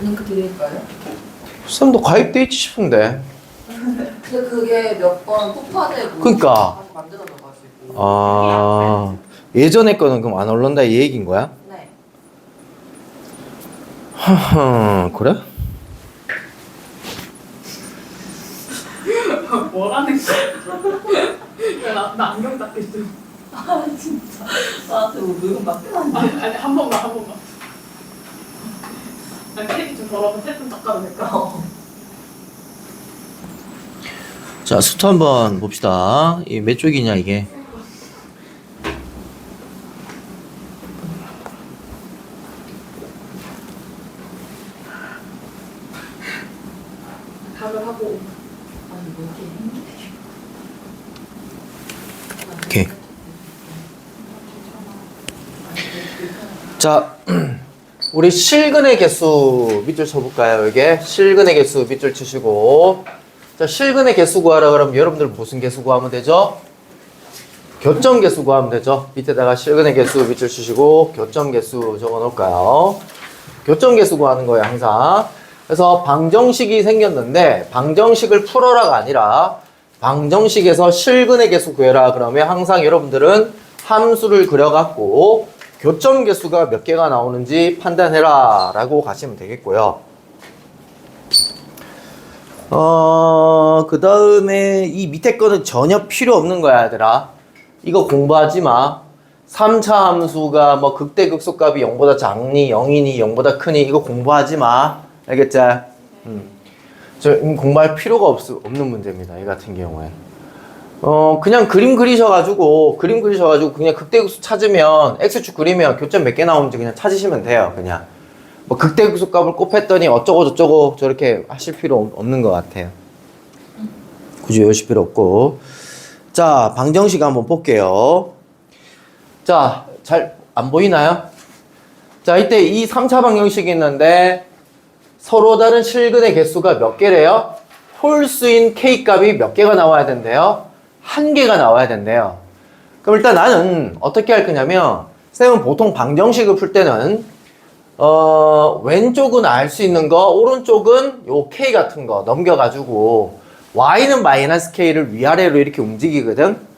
링크 드릴까요? 쌤도 가입돼 있지 싶은데. 근데 그게 몇 번 폭파되고 그러니까. 다시 만들어져가지고. 아, 예전에 거는 그럼 안 올른다 이 얘기인 거야? 네. 하하, 그래? 뭐라는 거야? 나 안경 닦기 좀. 아 진짜 나한테 뭐 물건 맡겨놨네. 아니 한 번만. 아니 책이 좀 더러워서 책 좀 닦아도 될까? 자, 수트 한번 봅시다. 이 몇 쪽이냐 이게? 답을 하고. 아니 뭐 이렇게 힘들게. 오케이. 자, 우리 실근의 개수 밑줄 쳐볼까요? 이게 실근의 개수 밑줄 치시고, 자, 실근의 개수 구하라 그러면 여러분들 무슨 개수 구하면 되죠? 교점 개수 구하면 되죠? 밑에다가 실근의 개수 밑줄 치시고 교점 개수 적어 놓을까요? 교점 개수 구하는 거예요, 항상. 그래서 방정식이 생겼는데 방정식을 풀어라가 아니라 방정식에서 실근의 개수 구해라 그러면 항상 여러분들은 함수를 그려갖고 교점 개수가 몇 개가 나오는지 판단해라 라고 가시면 되겠고요. 그 다음에 이 밑에 거는 전혀 필요 없는 거야, 얘들아. 이거 공부하지 마. 3차 함수가 뭐 극대극소값이 0보다 작니, 0이니, 0보다 크니, 이거 공부하지 마. 알겠지? 공부할 필요가 없는 문제입니다. 이 같은 경우에. 그냥 그림 그리셔가지고 그냥 극대극소 찾으면, X축 그리면 교점 몇 개 나오는지 그냥 찾으시면 돼요, 그냥. 뭐 극대극소 값을 곱했더니 어쩌고 저쩌고 저렇게 하실 필요 없는 것 같아요. 굳이 외우실 필요 없고. 자, 방정식 한번 볼게요. 자, 잘 안 보이나요? 자, 이때 이 3차 방정식이 있는데 서로 다른 실근의 개수가 몇 개래요? 홀수인 K 값이 몇 개가 나와야 된대요? 1개가 나와야 된대요. 그럼 일단 나는 어떻게 할 거냐면, 쌤은 보통 방정식을 풀 때는 왼쪽은 알 수 있는 거, 오른쪽은 요 K 같은 거 넘겨가지고 Y는 마이너스 K를 위아래로 이렇게 움직이거든.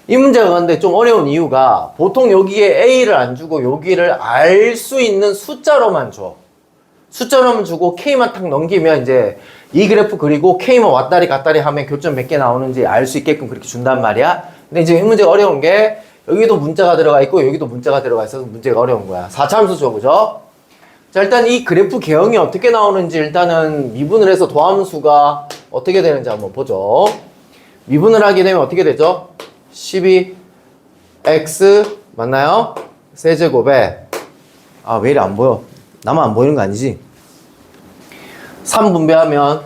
이 문제가 근데 좀 어려운 이유가 보통 여기에 A를 안 주고 여기를 알 수 있는 숫자로만 줘. 숫자로만 주고 K만 탁 넘기면 이제 이 그래프 그리고 K만 왔다리 갔다리 하면 교점 몇 개 나오는지 알 수 있게끔 그렇게 준단 말이야. 근데 이제 이 문제가 어려운 게 여기도 문자가 들어가 있고 여기도 문자가 들어가 있어서 문제가 어려운 거야. 4차함수죠, 그죠? 자, 일단 이 그래프 개형이 어떻게 나오는지 일단은 미분을 해서 도함수가 어떻게 되는지 한번 보죠. 미분을 하게 되면 어떻게 되죠? 12x 맞나요? 세제곱에 왜 이리 안 보여? 나만 안 보이는 거 아니지? 3 분배하면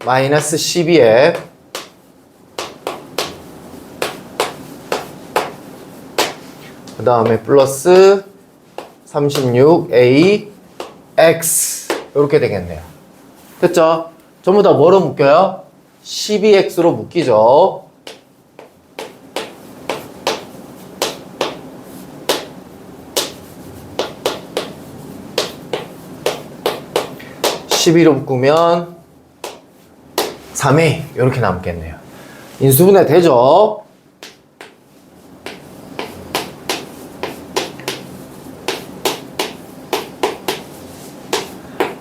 마이너스 12에 그 다음에 플러스 36a x 이렇게 되겠네요. 됐죠? 전부 다 뭐로 묶여요? 12x로 묶이죠. (12로) 묶으면 3a 이렇게 남겠네요. 인수분해 되죠?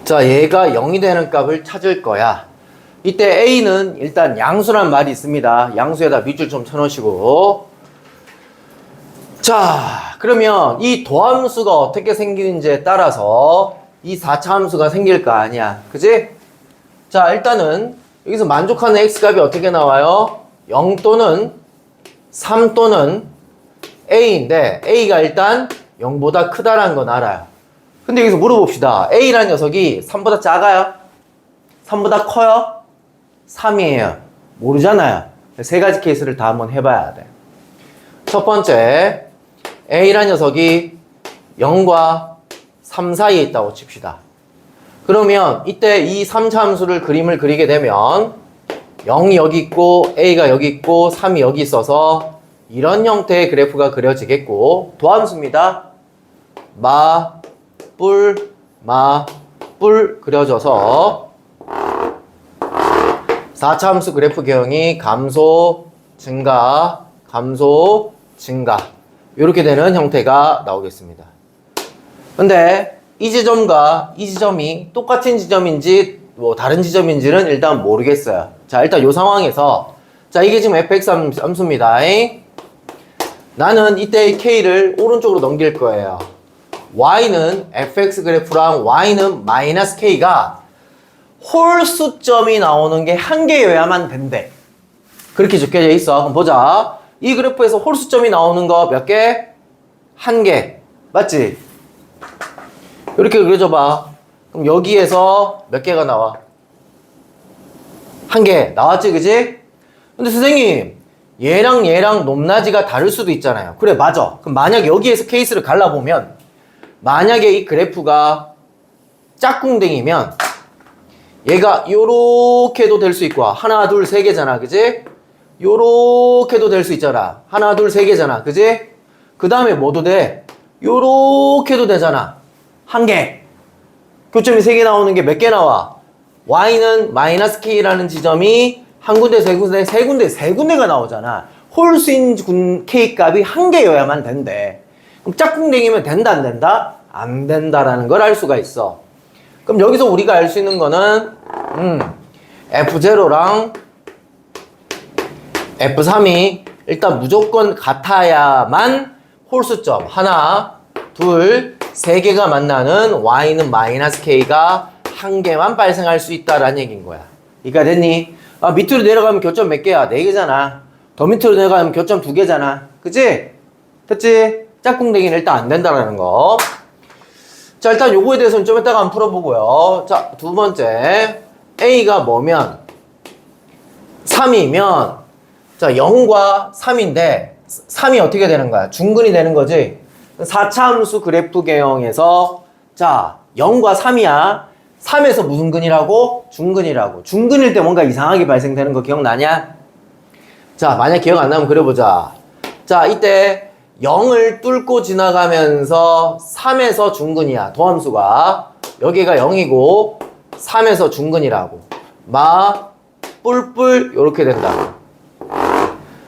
자, 얘가 0이 되는 값을 찾을 거야. 이때 A는 일단 양수란 말이 있습니다. 양수에다 밑줄 좀 쳐놓으시고. 자, 그러면 이 도함수가 어떻게 생기는지에 따라서 이 4차 함수가 생길 거 아니야. 그지? 자, 일단은 여기서 만족하는 X값이 어떻게 나와요? 0 또는 3 또는 A인데 A가 일단 0보다 크다라는 건 알아요. 근데 여기서 물어봅시다. A라는 녀석이 3보다 작아요? 3보다 커요? 3이에요. 모르잖아요. 세 가지 케이스를 다 한번 해봐야 돼. 첫 번째, A라는 녀석이 0과 3 사이에 있다고 칩시다. 그러면 이때 이 3차 함수를 그림을 그리게 되면 0이 여기 있고 A가 여기 있고 3이 여기 있어서 이런 형태의 그래프가 그려지겠고, 도함수입니다. 마, 뿔, 뿔 그려져서 4차 함수 그래프 개형이 감소, 증가, 감소, 증가 이렇게 되는 형태가 나오겠습니다. 근데 이 지점과 이 지점이 똑같은 지점인지 뭐 다른 지점인지는 일단 모르겠어요. 자, 일단 이 상황에서 자, 이게 지금 fx 함수입니다. 나는 이때 k를 오른쪽으로 넘길 거예요. y는 fx 그래프랑 y는 마이너스 k가 홀수점이 나오는 게 한 개여야만 된대. 그렇게 적혀져 있어. 그럼 보자. 이 그래프에서 홀수점이 나오는 거 몇 개? 한 개. 맞지? 이렇게 그려줘봐. 그럼 여기에서 몇 개가 나와? 한 개. 나왔지, 그지? 근데 선생님, 얘랑 얘랑 높낮이가 다를 수도 있잖아요. 그래, 맞아. 그럼 만약 여기에서 케이스를 갈라보면, 만약에 이 그래프가 짝꿍댕이면, 얘가 요렇게도 될 수 있고, 하나, 둘, 세 개잖아, 그지? 요렇게도 될 수 있잖아. 하나, 둘, 세 개잖아, 그지? 그 다음에 뭐도 돼? 요렇게도 되잖아. 한 개. 교점이 세 개 나오는 게 몇 개 나와? y는 마이너스 k라는 지점이 한 군데, 세 군데, 세 군데가 나오잖아. 홀수인 k 값이 한 개여야만 된대. 그럼 짝꿍댕이면 된다, 안 된다? 안 된다라는 걸 알 수가 있어. 그럼 여기서 우리가 알 수 있는 거는, F0랑 F3이 일단 무조건 같아야만 홀수점 하나, 둘, 세 개가 만나는 y는 마이너스 k가 한 개만 발생할 수 있다라는 얘기인 거야. 이해가 됐니? 아, 밑으로 내려가면 교점 몇 개야? 네 개잖아. 더 밑으로 내려가면 교점 두 개잖아. 그치? 됐지? 짝꿍댕이는 일단 안 된다라는 거. 자, 일단 요거에 대해서는 좀 이따가 한번 풀어보고요. 자, 두 번째. A가 뭐면? 3이면, 자, 0과 3인데, 3이 어떻게 되는 거야? 중근이 되는 거지? 4차 함수 그래프 개형에서, 자, 0과 3이야. 3에서 무슨 근이라고? 중근이라고. 중근일 때 뭔가 이상하게 발생되는 거 기억나냐? 자, 만약 기억 안 나면 그려보자. 자, 이때 0을 뚫고 지나가면서 3에서 중근이야. 도함수가. 여기가 0이고 3에서 중근이라고. 뿔뿔 요렇게 된다.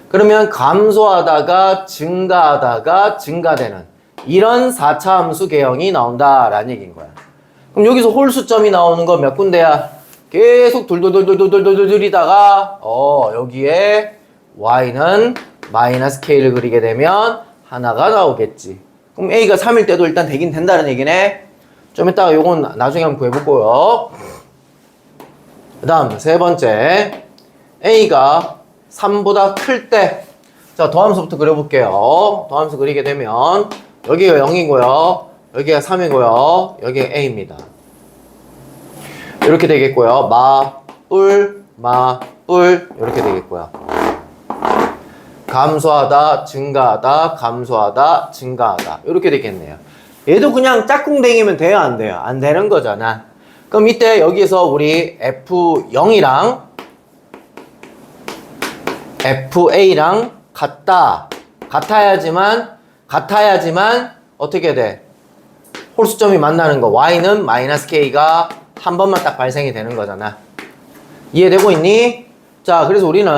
그러면 감소하다가 증가하다가 증가되는 이런 4차 함수 개형이 나온다라는 얘기인 거야. 그럼 여기서 홀수점이 나오는 거 몇 군데야? 계속 돌돌돌돌돌돌돌이다가 여기에 y는 마이너스 k를 그리게 되면 하나가 나오겠지. 그럼 a가 3일 때도 일단 되긴 된다는 얘기네. 좀 이따가 요건 나중에 한번 구해볼게요. 그 다음 세 번째, a가 3보다 클 때, 자, 더함수부터 그려볼게요. 더함수 그리게 되면 여기가 0이고요 여기가 3이고요 여기가 a입니다. 이렇게 되겠고요. 뿔 이렇게 되겠고요. 감소하다, 증가하다, 감소하다, 증가하다. 이렇게 되겠네요. 얘도 그냥 짝꿍댕이면 돼요, 안 돼요? 안 되는 거잖아. 그럼 이때 여기서 우리 F0이랑 FA랑 같아야지만 어떻게 돼? 홀수점이 만나는 거. Y는 마이너스 K가 한 번만 딱 발생이 되는 거잖아. 이해되고 있니? 자, 그래서 우리는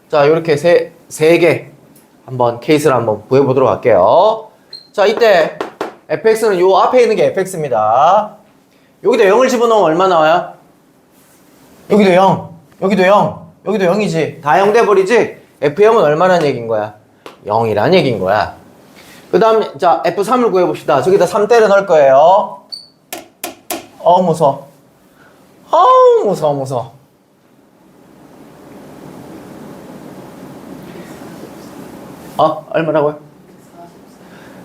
자, 이렇게 세 개 한번 케이스를 한번 구해보도록 할게요. 자, 이때 fx는 요 앞에 있는 게 fx입니다. 여기다 0을 집어넣으면 얼마 나와요? 여기도 0, 여기도 0, 여기도 0이지. 다 0 돼버리지? f0은 얼마라는 얘기인 거야? 0이라는 얘기인 거야. 그 다음, 자, f3을 구해봅시다. 저기다 3 때려 넣을 거예요. 무서워. 무서워. 얼마라고요?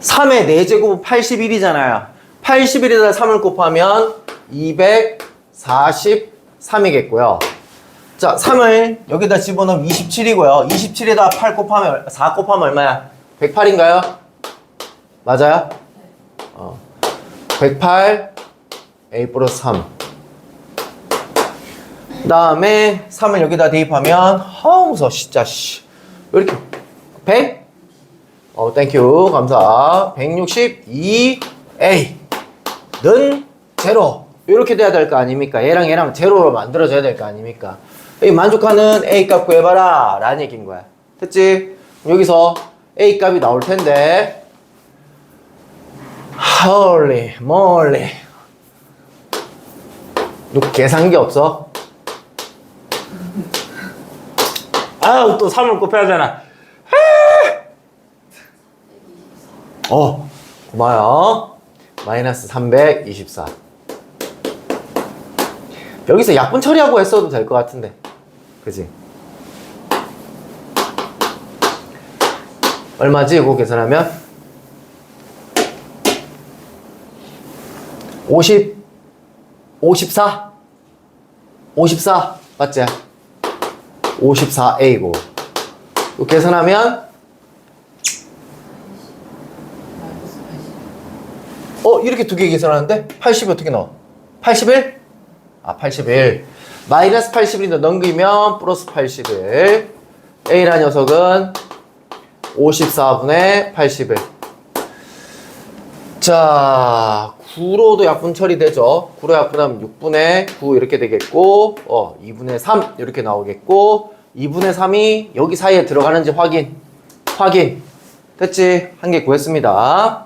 3의 4제곱은 81이잖아요. 81에다 3을 곱하면 243이겠고요. 자, 3을 여기다 집어넣으면 27이고요. 27에다 4 곱하면 얼마야? 108인가요? 맞아요? 108 A 플러스 3. 그 다음에 3을 여기다 대입하면 무서워 진짜 왜 이렇게 100? 땡큐 감사. 162A는 0 이렇게 돼야 될 거 아닙니까? 얘랑 얘랑 제로로 만들어져야 될 거 아닙니까? 이 만족하는 A 값 구해봐라 라는 얘기인 거야. 됐지? 여기서 A 값이 나올 텐데 홀리 몰리 너 계산기 없어? 아우 또 3을 곱해야 되나? 고마워요. 마이너스 324. 여기서 약분 처리하고 했어도 될 것 같은데. 그지? 얼마지? 이거 계산하면? 54? 54. 맞지? 54A고. 이거 계산하면? 이렇게 두 개 계산하는데? 80이 어떻게 나와? 81? 81. 마이너스 81인데 넘기면 플러스 81. A라는 녀석은 54분의 81. 자, 9로도 약분 처리되죠. 9로 약분하면 6분의 9 이렇게 되겠고, 2분의 3 이렇게 나오겠고, 2분의 3이 여기 사이에 들어가는지 확인. 됐지? 한 개 구했습니다.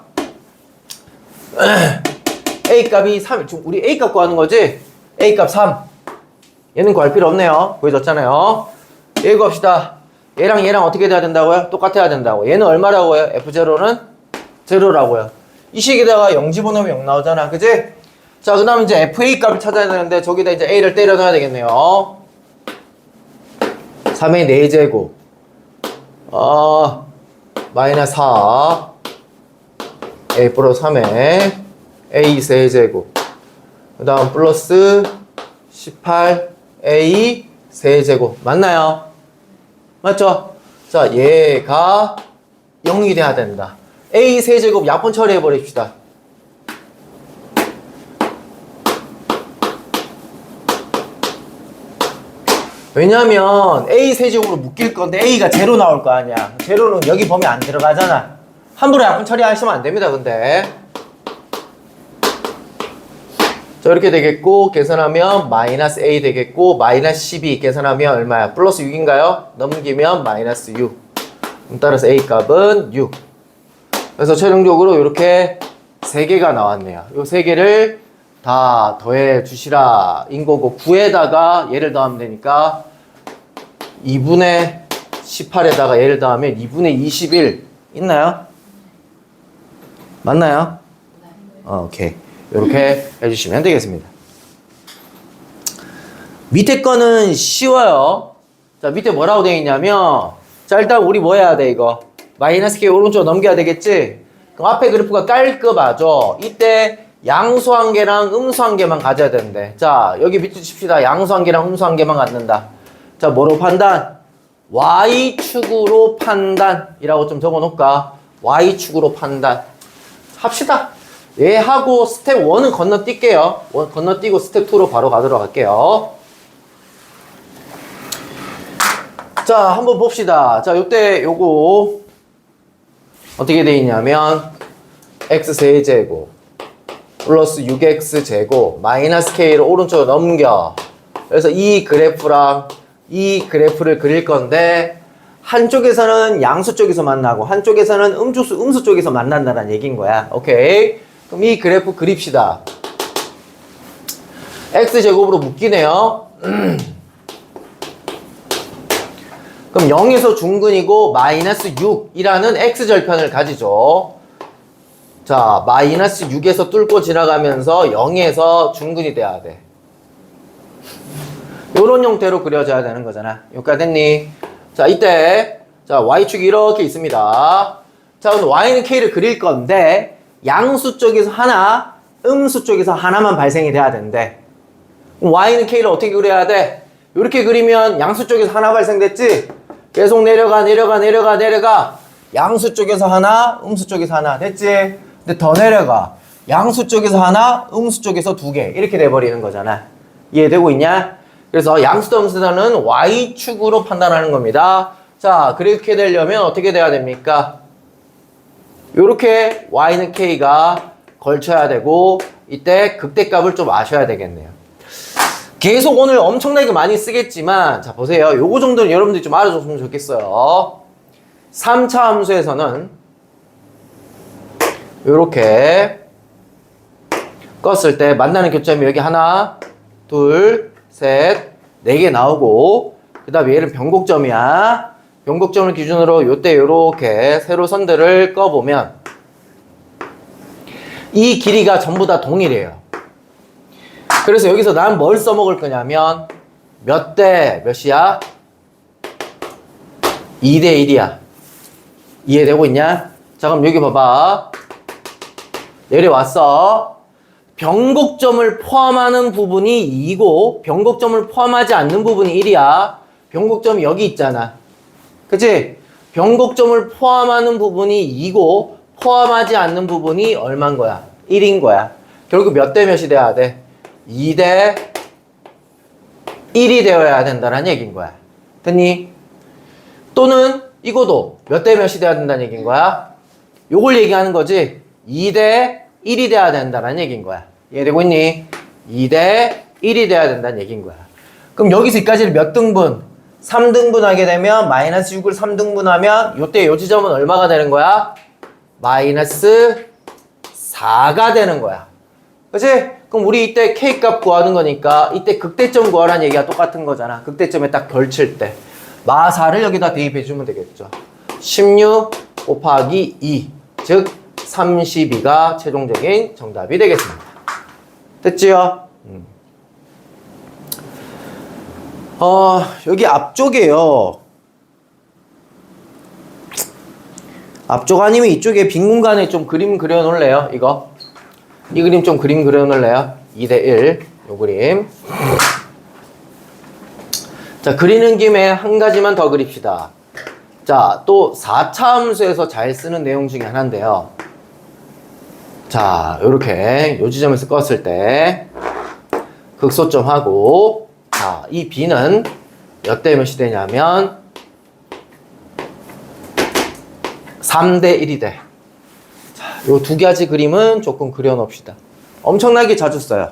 A 값이 3. 지금 우리 A 값 구하는 거지? A 값 3. 얘는 구할 필요 없네요. 구해줬잖아요. 얘 구합시다. 얘랑 얘랑 어떻게 돼야 된다고요? 똑같아야 된다고. 얘는 얼마라고요? F0는? 0라고요. 이 식에다가 0 집어넣으면 0 나오잖아. 그지? 자, 그 다음 이제 FA 값을 찾아야 되는데 저기다 이제 A를 때려 넣어야 되겠네요. 3의 4제곱. 마이너스 4. A 플러스 3에 A 세제곱. 그 다음 플러스 18A 세제곱. 맞나요? 맞죠? 자, 얘가 0이 돼야 된다. A 세제곱 약분 처리해 버립시다. 왜냐면 A 세제곱으로 묶일 건데 A가 제로 나올 거 아니야. 제로는 여기 범위 안 들어가잖아. 함부로 약분 처리하시면 안 됩니다. 근데 자, 이렇게 되겠고 계산하면 마이너스 A 되겠고 마이너스 12 계산하면 얼마야? 플러스 6인가요? 넘기면 마이너스 6. 따라서 A 값은 6. 그래서 최종적으로 이렇게 3개가 나왔네요. 이 3개를 다 더해 주시라 인 거고 9에다가 얘를 더하면 되니까 2분의 18에다가 얘를 더하면 2분의 21 있나요? 맞나요? 오케이. 이렇게 해주시면 되겠습니다. 밑에 거는 쉬워요. 자, 밑에 뭐라고 되어 있냐면 자, 일단 우리 뭐 해야 돼 이거? 마이너스 K 오른쪽 넘겨야 되겠지? 그럼 앞에 그래프가 깔끔하죠? 이때 양수 한 개랑 음수 한 개만 가져야 되는데 자, 여기 밑줄 칩시다. 양수 한 개랑 음수 한 개만 갖는다. 자, 뭐로 판단? Y축으로 판단이라고 좀 적어 놓을까? Y축으로 판단 합시다. 얘하고 스텝 1은 건너뛸게요. 건너뛰고 스텝 2로 바로 가도록 할게요. 자, 한번 봅시다. 자, 요때 요거 어떻게 돼 있냐면 x 세제곱 플러스 6x 제곱 마이너스 k를 오른쪽으로 넘겨. 그래서 이 그래프랑 이 그래프를 그릴 건데 한쪽에서는 양수 쪽에서 만나고 한쪽에서는 음수 쪽에서 만난다는 얘기인 거야. 오케이. 그럼 이 그래프 그립시다. x제곱으로 묶이네요. 그럼 0에서 중근이고 마이너스 6이라는 x절편을 가지죠. 자, 마이너스 6에서 뚫고 지나가면서 0에서 중근이 돼야 돼. 요런 형태로 그려져야 되는 거잖아. 여기까지 됐니? 자, 이때 자, y축이 이렇게 있습니다. 자, 그럼 y는 k를 그릴 건데 양수 쪽에서 하나, 음수 쪽에서 하나만 발생이 돼야 된대. 그럼 y는 k를 어떻게 그려야 돼? 이렇게 그리면 양수 쪽에서 하나 발생됐지? 계속 내려가. 양수 쪽에서 하나, 음수 쪽에서 하나. 됐지? 근데 더 내려가. 양수 쪽에서 하나, 음수 쪽에서 2개. 이렇게 돼버리는 거잖아. 이해되고 있냐? 그래서 양수도 음수도는 y축으로 판단하는 겁니다. 자, 그렇게 되려면 어떻게 돼야 됩니까? 요렇게 y는 k가 걸쳐야 되고 이때 극대값을 좀 아셔야 되겠네요. 계속 오늘 엄청나게 많이 쓰겠지만 자 보세요. 요거 정도는 여러분들이 좀 알아줬으면 좋겠어요. 3차 함수에서는 요렇게 껐을 때 만나는 교점이 여기 하나, 둘, 셋, 4개 나오고 그 다음에 얘는 변곡점이야. 변곡점을 기준으로 요때 요렇게 세로선들을 꺼보면 이 길이가 전부 다 동일해요. 그래서 여기서 난 뭘 써먹을 거냐면 몇 대 몇이야? 2대 1이야. 이해되고 있냐? 자 그럼 여기 봐봐. 내려왔어. 변곡점을 포함하는 부분이 2고 변곡점을 포함하지 않는 부분이 1이야. 변곡점이 여기 있잖아. 그치? 변곡점을 포함하는 부분이 2고 포함하지 않는 부분이 얼마인 거야? 1인 거야. 결국 몇 대 몇이 돼야 돼? 2대 1이 되어야 된다는 얘기인 거야. 됐니? 또는 이거도 몇 대 몇이 돼야 된다는 얘기인 거야. 요걸 얘기하는 거지. 2대 1이 돼야 된다는 얘기인 거야. 이해되고 있니? 2대 1이 돼야 된다는 얘기인 거야. 그럼 여기서 여기까지를 몇 등분? 3등분 하게 되면 마이너스 6을 3등분하면 요때 요 지점은 얼마가 되는 거야? 마이너스 4가 되는 거야. 그치? 그럼 우리 이때 K값 구하는 거니까 이때 극대점 구하라는 얘기가 똑같은 거잖아. 극대점에 딱 걸칠 때 마4를 여기다 대입해 주면 되겠죠. 16 곱하기 2 즉 32가 최종적인 정답이 되겠습니다. 됐지요? 여기 앞쪽에요. 앞쪽 아니면 이쪽에 빈 공간에 좀 그림 그려 놓을래요? 이거. 이 그림 좀 그림 그려 놓을래요? 2대 1. 요 그림. 자, 그리는 김에 한 가지만 더 그립시다. 자, 또 4차 함수에서 잘 쓰는 내용 중에 하나인데요. 자, 요렇게 요 지점에서 껐을 때 극소점하고 자, 이 B는 몇 대 몇이 되냐면 3대 1이 돼. 자, 요 두 가지 그림은 조금 그려 놓읍시다. 엄청나게 자주 써요.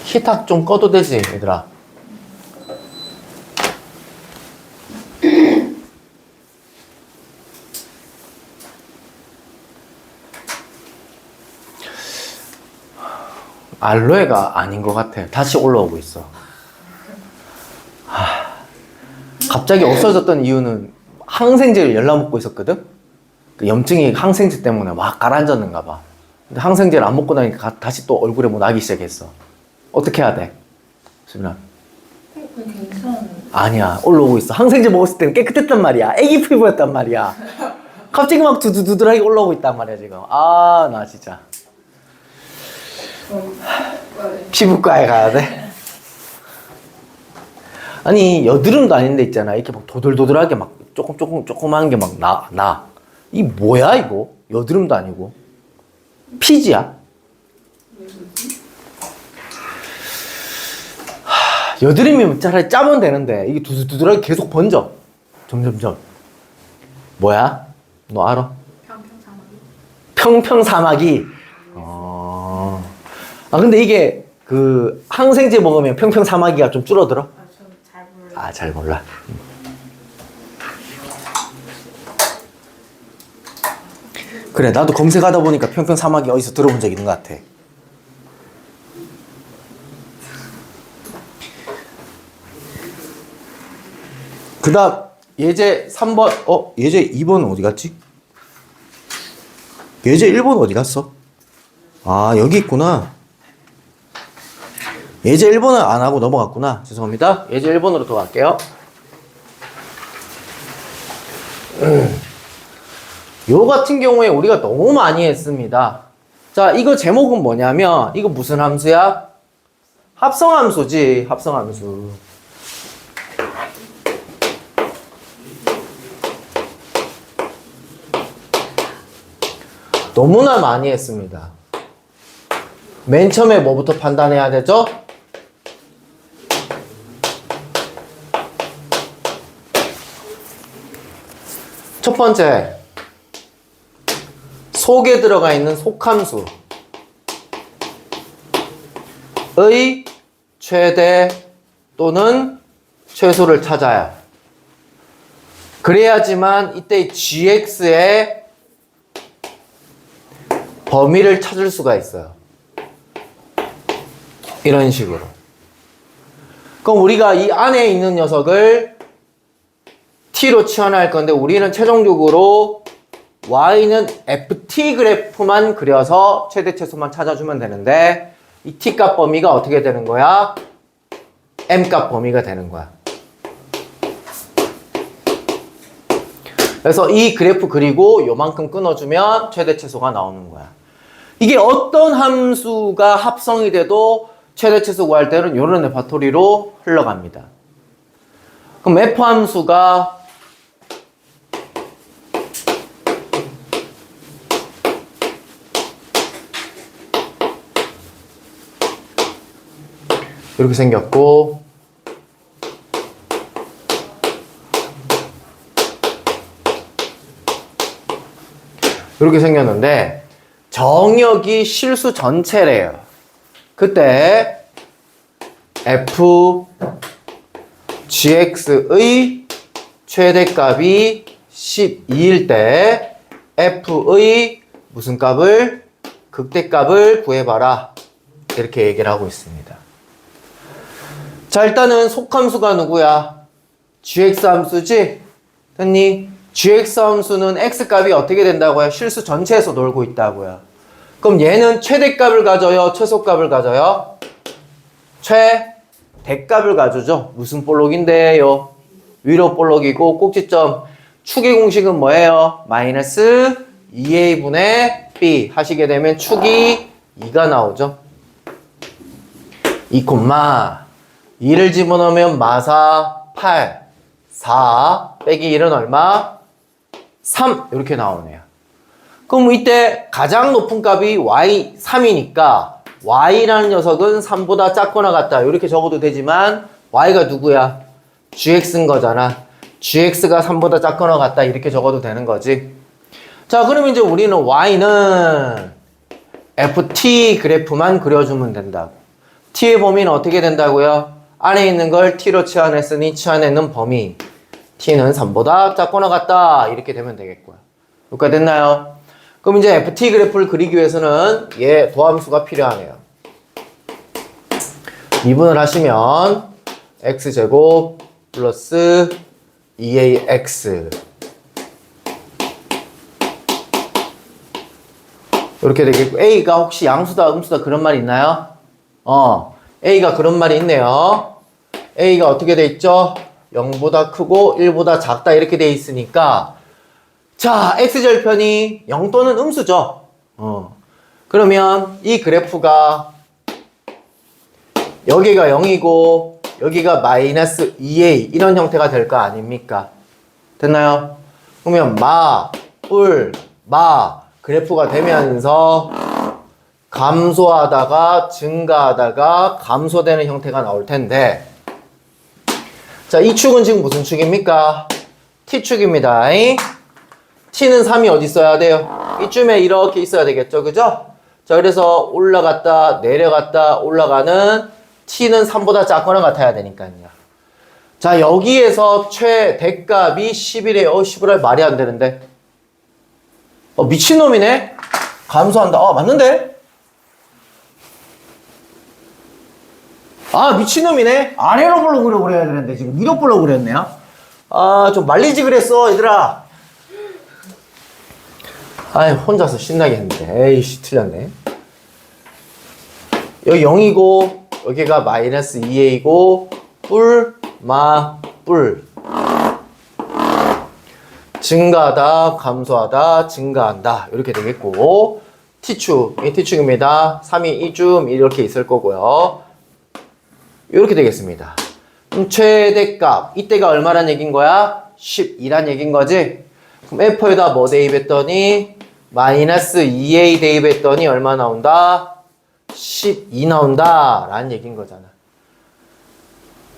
히터 좀 꺼도 되지, 얘들아. 알로에가 아닌 것 같아. 다시 올라오고 있어. 갑자기 없어졌던 이유는 항생제를 열라 먹고 있었거든? 그 염증이 항생제 때문에 막 가라앉았는가 봐. 근데 항생제를 안 먹고 나니까 다시 또 얼굴에 뭐 나기 시작했어. 어떻게 해야 돼? 수빈아. 괜찮은데. 아니야, 올라오고 있어. 항생제 먹었을 때는 깨끗했단 말이야. 애기 피부였단 말이야. 갑자기 막 두두두들하게 올라오고 있단 말이야, 지금. 아, 나 진짜. 피부과에 가야 돼? 아니, 여드름도 아닌데 있잖아. 이렇게 막 도들도들하게 막 조그만 게 막 나. 이 뭐야, 이거? 여드름도 아니고. 피지야? 여드름이면 차라리 짜면 되는데 이게 두들두들하게 계속 번져. 점점점. 뭐야? 너 알아? 평평사마귀. 아 근데 이게 그 항생제 먹으면 평평사마귀가 좀 줄어들어? 잘 몰라. 아, 잘 몰라. 그래, 나도 검색하다 보니까 평평사마귀 어디서 들어본 적 있는 것 같아. 그 다음 예제 3번 예제 2번은 어디 갔지? 예제 1번 어디 갔어? 아, 여기 있구나. 예제 1번은 안 하고 넘어갔구나. 죄송합니다. 예제 1번으로 더 갈게요. 요 같은 경우에 우리가 너무 많이 했습니다. 자, 이거 제목은 뭐냐면 이거 무슨 함수야? 합성함수지. 합성함수. 너무나 많이 했습니다. 맨 처음에 뭐부터 판단해야 되죠? 첫 번째, 속에 들어가 있는 속함수의 최대 또는 최소를 찾아야 그래야지만 이때 gx의 범위를 찾을 수가 있어요. 이런 식으로. 그럼 우리가 이 안에 있는 녀석을 t로 치환할 건데 우리는 최종적으로 y는 ft 그래프만 그려서 최대 최소만 찾아주면 되는데 이 t값 범위가 어떻게 되는 거야? m값 범위가 되는 거야. 그래서 이 그래프 그리고 요만큼 끊어주면 최대 최소가 나오는 거야. 이게 어떤 함수가 합성이 돼도 최대 최소 구할 때는 요런 레파토리로 흘러갑니다. 그럼 f 함수가 이렇게 생겼고 이렇게 생겼는데 정역이 실수 전체래요. 그때 f gx의 최대값이 12일 때 f의 무슨 값을? 극대값을 구해봐라. 이렇게 얘기를 하고 있습니다. 자, 일단은 속함수가 누구야? gx 함수지? 됐니? gx 함수는 x값이 어떻게 된다고요? 실수 전체에서 놀고 있다고요. 그럼 얘는 최대값을 가져요? 최소값을 가져요? 최대값을 가져죠. 무슨 볼록인데요? 위로 볼록이고 꼭지점 축의 공식은 뭐예요? 마이너스 2a분의 b 하시게 되면 축이 2가 나오죠. 2, 2를 집어넣으면 마사 8, 4 빼기 1은 얼마? 3 이렇게 나오네요. 그럼 이때 가장 높은 값이 y 3이니까 y라는 녀석은 3보다 작거나 같다 이렇게 적어도 되지만 y가 누구야? gx인 거잖아. gx가 3보다 작거나 같다 이렇게 적어도 되는 거지. 자, 그럼 이제 우리는 y는 ft 그래프만 그려주면 된다고. t의 범위는 어떻게 된다고요? 안에 있는 걸 t로 치환했으니 치환해 있는 범위 t는 3보다 작거나 같다 이렇게 되면 되겠고요. 여기까지 됐나요? 그럼 이제 ft 그래프를 그리기 위해서는 얘 도함수가 필요하네요. 미분을 하시면 x제곱 플러스 2ax 이렇게 되겠고 a가 혹시 양수다 음수다 그런 말 있나요? a가 그런 말이 있네요. a가 어떻게 돼 있죠? 0보다 크고 1보다 작다 이렇게 돼 있으니까 자, x절편이 0 또는 음수죠. 그러면 이 그래프가 여기가 0이고 여기가 마이너스 2a 이런 형태가 될 거 아닙니까? 됐나요? 그러면 마, 뿔, 마 그래프가 되면서 감소하다가 증가하다가 감소되는 형태가 나올 텐데 자, 이 축은 지금 무슨 축입니까? t축입니다. t는 3이 어디 있어야 돼요? 이쯤에 이렇게 있어야 되겠죠, 그죠? 자, 그래서 올라갔다 내려갔다 올라가는 t는 3보다 작거나 같아야 되니까요. 자, 여기에서 최대값이 10이래요. 10을 말이 안 되는데 미친놈이네? 감소한다. 맞는데? 미친놈이네? 아래로 보려고 그래야 되는데 지금 위로 보려고 그랬네요. 좀 말리지 그랬어 얘들아. 혼자서 신나게 했는데 에이씨 틀렸네. 여기 0이고 여기가 마이너스 2a이고 뿔, 마, 뿔. 증가하다, 감소하다, 증가한다. 이렇게 되겠고, T축, 이 T축입니다. 3이 2줌 이렇게 있을 거고요. 이렇게 되겠습니다. 그럼 최대값, 이때가 얼마란 얘기인 거야? 12란 얘기인 거지? 그럼 F에다 뭐 대입했더니 마이너스 2A 대입했더니 얼마 나온다? 12 나온다 라는 얘기인 거잖아.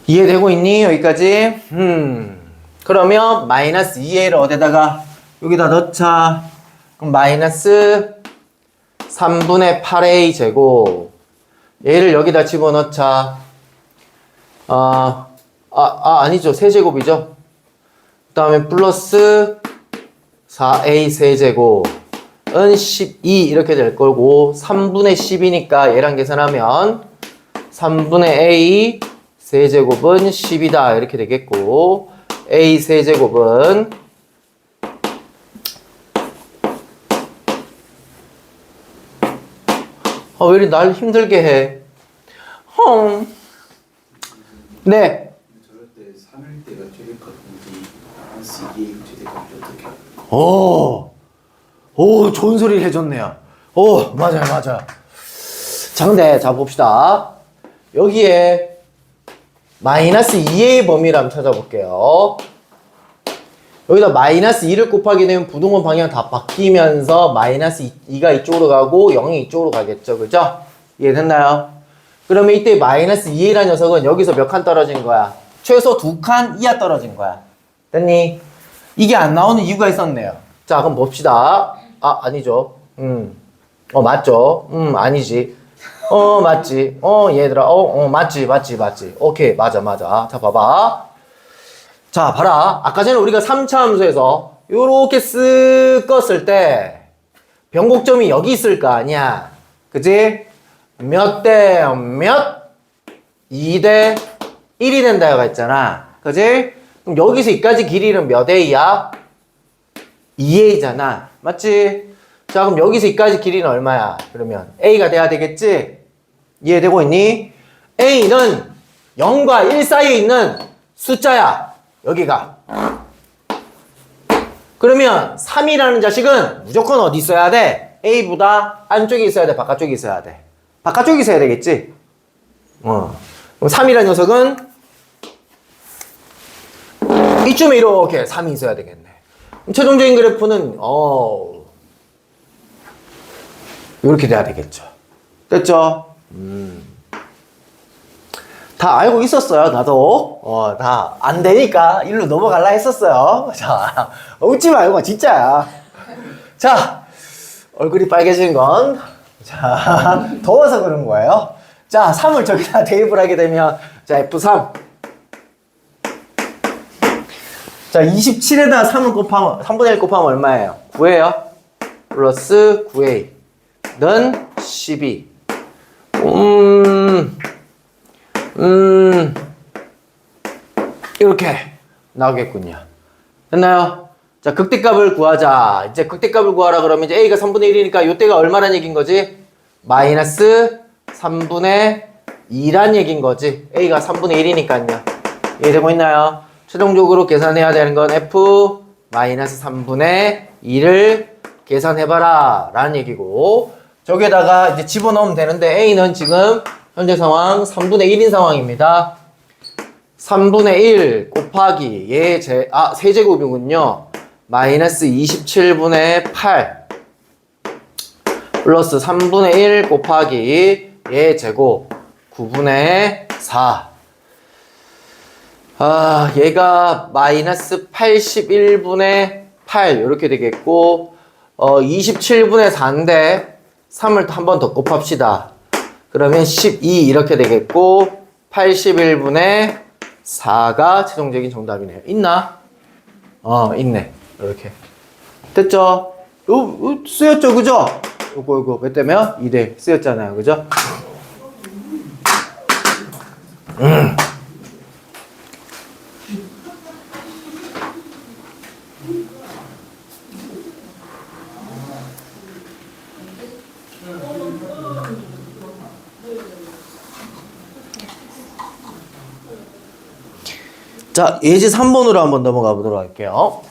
이해되고 있니? 여기까지? 그러면 마이너스 2A를 어디다가 여기다 넣자. 그럼 마이너스 3분의 8A 제곱 얘를 여기다 집어넣자. 아니죠. 세제곱이죠. 그 다음에 플러스 4A 세제곱은 12 이렇게 될 거고 3분의 10이니까 얘랑 계산하면 3분의 A 세제곱은 10이다 이렇게 되겠고 A 세제곱은 왜 이리 날 힘들게 해? 네. 저럴 때 3일 때가 최대값인지 마이너스 2의 최대값이 어떻게 알아요? 오, 좋은 소리를 해줬네요. 맞아요, 맞아요. 자, 근데, 자, 봅시다. 여기에 마이너스 2의 범위를 한번 찾아볼게요. 여기다 마이너스 2를 곱하게 되면 부동원 방향 다 바뀌면서 마이너스 2가 이쪽으로 가고 0이 이쪽으로 가겠죠. 그죠? 이해됐나요? 그러면 이때 마이너스 2A라는 녀석은 여기서 몇 칸 떨어진 거야? 최소 2칸 이하 떨어진 거야. 됐니? 이게 안 나오는 이유가 있었네요. 자, 그럼 봅시다. 아니죠. 맞죠? 아니지. 맞지. 얘들아. 맞지. 오케이, 맞아. 자, 봐봐. 자, 봐라. 아까 전에 우리가 3차 함수에서 요렇게 쓱 껐을 때 변곡점이 여기 있을 거 아니야. 그지? 몇 대 몇? 2대 1이 된다고 했잖아. 그지? 그럼 여기서 이까지 길이는 몇 A야? 2A잖아. 맞지? 자, 그럼 여기서 이까지 길이는 얼마야? 그러면 A가 돼야 되겠지? 이해되고 있니? A는 0과 1 사이에 있는 숫자야. 여기가. 그러면 3이라는 자식은 무조건 어디 있어야 돼? A보다 안쪽에 있어야 돼? 바깥쪽에 있어야 돼? 바깥쪽에 있어야 되겠지? 그럼 3이라는 녀석은 이쯤에 이렇게 3이 있어야 되겠네. 그럼 최종적인 그래프는 이렇게 돼야 되겠죠. 됐죠? 다 알고 있었어요. 나도 다 안 되니까 일로 넘어갈라 했었어요. 자, 웃지 말고 진짜야. 자, 얼굴이 빨개진 건 자, 더워서 그런 거예요. 자, 3을 저기다 대입을 하게 되면 자, F3 자, 27에다 3을 곱하면 3분의 1 곱하면 얼마예요? 9예요. 플러스 9A는 12. 이렇게 나오겠군요. 됐나요? 자, 극대값을 구하자. 이제 극대값을 구하라 그러면 이제 A가 3분의 1이니까 요때가 얼마란 얘기인 거지? 마이너스 3분의 2란 얘기인 거지. A가 3분의 1이니까요. 이해되고 있나요? 최종적으로 계산해야 되는 건 F 마이너스 3분의 2를 계산해봐라 라는 얘기고 저기에다가 이제 집어넣으면 되는데 A는 지금 현재 상황 3분의 1인 상황입니다. 3분의 1 곱하기 세제곱이군요. 마이너스 27분의 8 플러스 3분의 1 곱하기 얘 제곱 9분의 4 얘가 마이너스 81분의 8 이렇게 되겠고 27분의 4인데 3을 한 번 더 곱합시다. 그러면 12 이렇게 되겠고 81분의 4가 최종적인 정답이네요. 있나? 있네. 이렇게 됐죠? 쓰였죠, 그죠? 이거 몇 대면? 2대 쓰였잖아요, 그죠? 자, 예제 3번으로 한번 넘어가 보도록 할게요.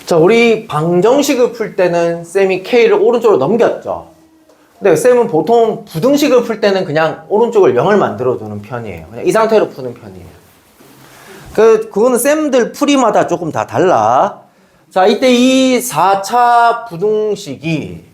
자, 우리 방정식을 풀 때는 쌤이 K를 오른쪽으로 넘겼죠. 근데 쌤은 보통 부등식을 풀 때는 그냥 오른쪽을 0을 만들어 두는 편이에요. 그냥 이 상태로 푸는 편이에요. 그거는 쌤들 풀이마다 조금 다 달라. 자, 이때 이 4차 부등식이가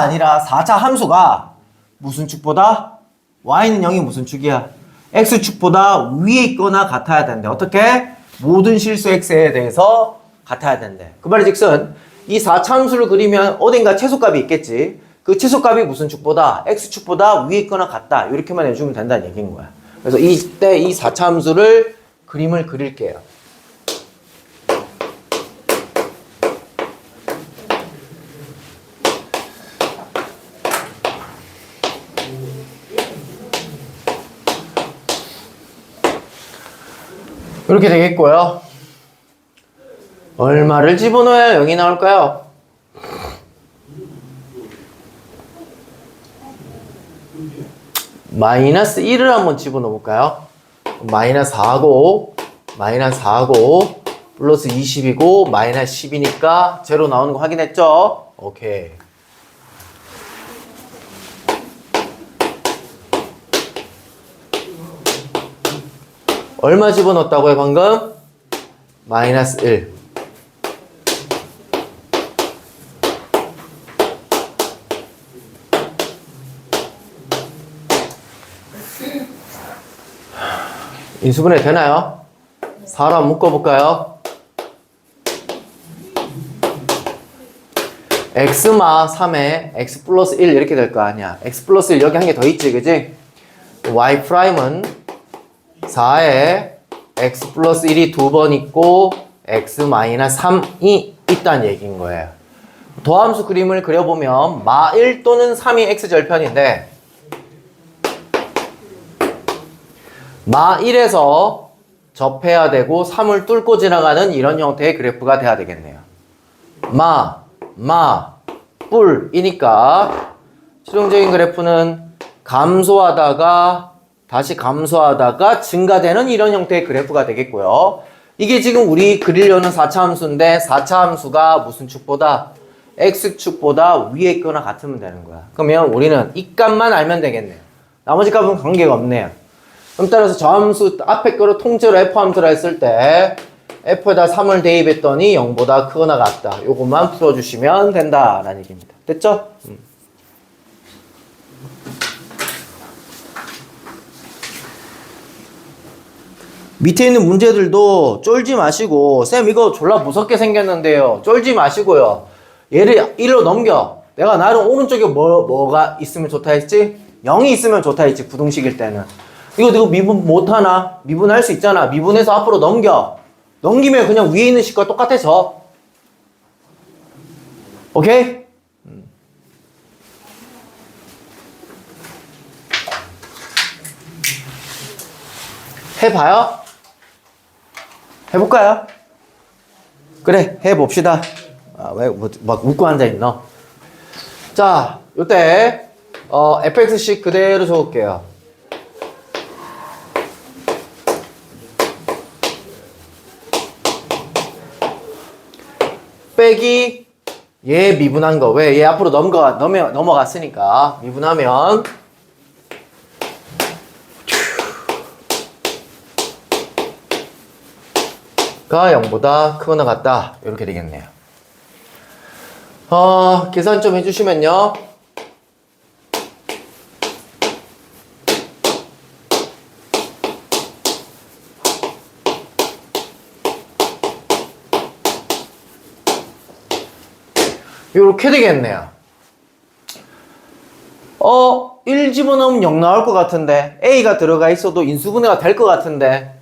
아니라 4차 함수가 무슨 축보다? y는 0이 무슨 축이야? x축보다 위에 있거나 같아야 된대. 어떻게? 모든 실수 x에 대해서 같아야 된대. 그 말이 즉슨 이 4차 함수를 그리면 어딘가 최소값이 있겠지. 그 최소값이 무슨 축보다? x축보다 위에 있거나 같다. 이렇게만 해주면 된다는 얘기인 거야. 그래서 이때 이 4차 함수를 그림을 그릴게요. 이렇게 되겠고요. 얼마를 집어넣어야 0이 나올까요? 마이너스 1을 한번 집어넣어 볼까요? 마이너스 4고 마이너스 4고 플러스 20이고 마이너스 10이니까 제로 나오는 거 확인했죠? 오케이. 얼마 집어넣었다고요 방금? 마이너스 1. 인수분해 되나요? 4로 묶어볼까요? x마 3에 x 플러스 1 이렇게 될 거 아니야. x 플러스 1 여기 한 개 더 있지, 그지? y 프라임은 4에 x 플러스 1이 2번 있고 x 마이너스 3이 있다는 얘기인 거예요. 도함수 그림을 그려보면 마 1 또는 3이 x절편인데 마 1에서 접해야 되고 3을 뚫고 지나가는 이런 형태의 그래프가 돼야 되겠네요. 뿔이니까 실용적인 그래프는 감소하다가 다시 감소하다가 증가되는 이런 형태의 그래프가 되겠고요. 이게 지금 우리 그리려는 4차 함수인데 4차 함수가 무슨 축보다? x축보다 위에 있거나 같으면 되는 거야. 그러면 우리는 이 값만 알면 되겠네요. 나머지 값은 관계가 없네요. 그럼 따라서 저 함수 앞에 거를 통째로 f함수라 했을 때 f에다 3을 대입했더니 0보다 크거나 같다. 요것만 풀어주시면 된다라는 얘기입니다. 됐죠? 밑에 있는 문제들도 쫄지 마시고 쌤 이거 졸라 무섭게 생겼는데요. 쫄지 마시고요. 얘를 1로 넘겨. 내가 나름 오른쪽에 뭐가 있으면 좋다 했지? 0이 있으면 좋다 했지 부등식일 때는. 이거 미분 못하나? 미분할 수 있잖아. 미분해서 앞으로 넘겨. 넘기면 그냥 위에 있는 식과 똑같아져. 오케이? 해봐요? 해볼까요? 그래, 해봅시다. 아, 왜, 막 웃고 앉아있노? 자, 요때, fx식 그대로 적을게요. 빼기, 얘 미분한 거. 왜? 얘 앞으로 넘어갔으니까. 미분하면, 가 0보다 크거나 같다. 이렇게 되겠네요. 계산 좀 해주시면요. 요렇게 되겠네요. 1 집어넣으면 0 나올 것 같은데 A가 들어가 있어도 인수분해가 될 것 같은데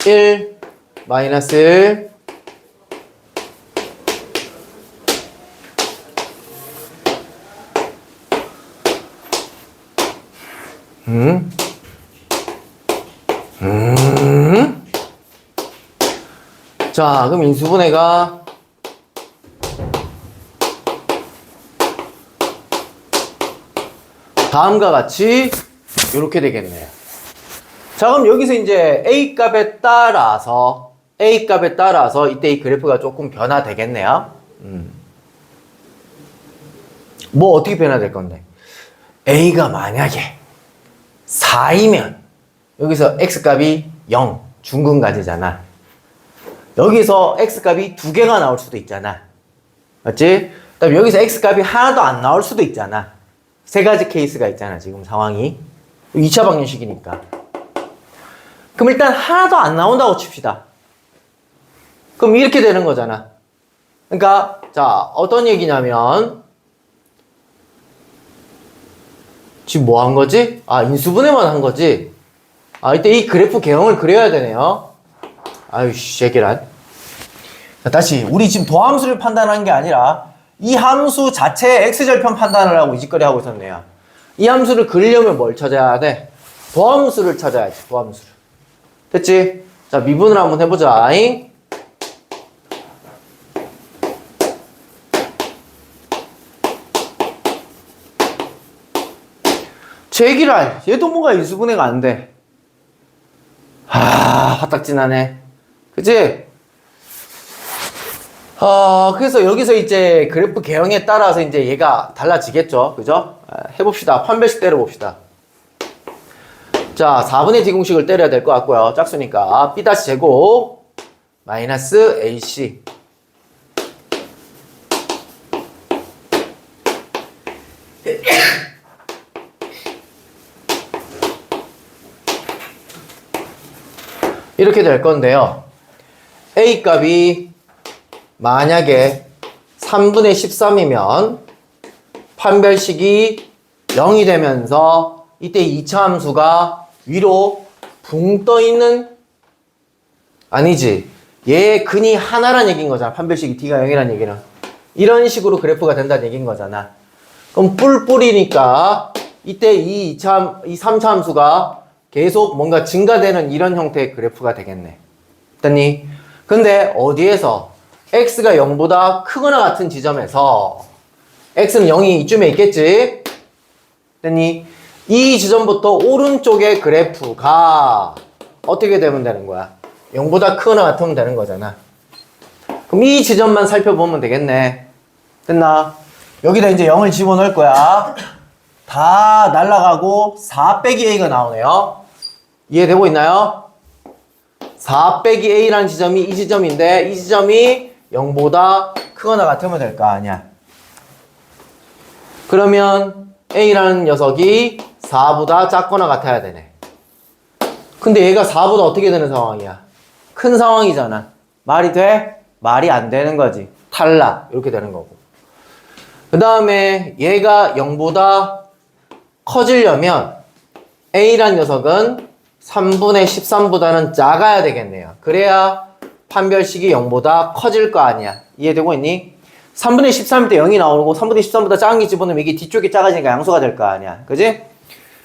1 마이너스 1 자, 그럼 인수분해가 다음과 같이 이렇게 되겠네요. 자, 그럼 여기서 이제 A 값에 따라서 A 값에 따라서 이때 이 그래프가 조금 변화되겠네요. 뭐 어떻게 변화될 건데? A가 만약에 4이면 여기서 X값이 0, 중근가지잖아. 여기서 X값이 2개가 나올 수도 있잖아. 맞지? 그다음에 여기서 X값이 하나도 안 나올 수도 있잖아. 3가지 케이스가 있잖아, 지금 상황이. 2차 방정식이니까. 그럼 일단 하나도 안 나온다고 칩시다. 그럼 이렇게 되는 거잖아. 그러니까 자, 어떤 얘기냐면 지금 뭐 한 거지? 아, 인수분해만 한 거지. 아, 이때 이 그래프 개형을 그려야 되네요. 아유, 쉐기란. 자, 다시 우리 지금 도함수를 판단한 게 아니라 이 함수 자체의 x절편 판단을 하고 이 짓거리 하고 있었네요. 이 함수를 그리려면 뭘 찾아야 돼? 도함수를 찾아야지, 도함수를. 됐지? 자, 미분을 한번 해보자. 제기랄, 얘도 뭔가 인수분해가 안 돼. 화딱지나네. 그치? 그래서 여기서 이제 그래프 개형에 따라서 이제 얘가 달라지겠죠. 그죠? 해봅시다. 판별식 때려봅시다. 자, 4분의 D공식을 때려야 될 것 같고요. 짝수니까. B-제곱 마이너스 AC. 이렇게 될 건데요. A 값이 만약에 3분의 13이면 판별식이 0이 되면서 이때 2차 함수가 위로 붕 떠 있는, 아니지, 얘의 근이 하나란 얘기인 거잖아. 판별식이 D가 0이란 얘기는 이런 식으로 그래프가 된다는 얘기인 거잖아. 그럼 뿔뿔이니까 이때 이 3차 함수가 계속 뭔가 증가되는 이런 형태의 그래프가 되겠네. 됐니? 근데 어디에서? x가 0보다 크거나 같은 지점에서 x는 0이 이쯤에 있겠지? 됐니? 이 지점부터 오른쪽의 그래프가 어떻게 되면 되는 거야? 0보다 크거나 같으면 되는 거잖아. 그럼 이 지점만 살펴보면 되겠네. 됐나? 여기다 이제 0을 집어넣을 거야. 다 날라가고 4 빼기 a가 나오네요. 이해되고 있나요? 4 빼기 a라는 지점이 이 지점인데 이 지점이 0보다 크거나 같으면 될 거 아니야. 그러면 a라는 녀석이 4보다 작거나 같아야 되네. 근데 얘가 4보다 어떻게 되는 상황이야? 큰 상황이잖아. 말이 돼? 말이 안 되는 거지. 탈락. 이렇게 되는 거고. 그 다음에 얘가 0보다 커지려면 a라는 녀석은 3분의 13보다는 작아야 되겠네요. 그래야 판별식이 0보다 커질 거 아니야. 이해되고 있니? 3분의 13일 때 0이 나오고 3분의 13보다 작은 게 집어넣으면 이게 뒤쪽이 작아지니까 양수가 될 거 아니야. 그지?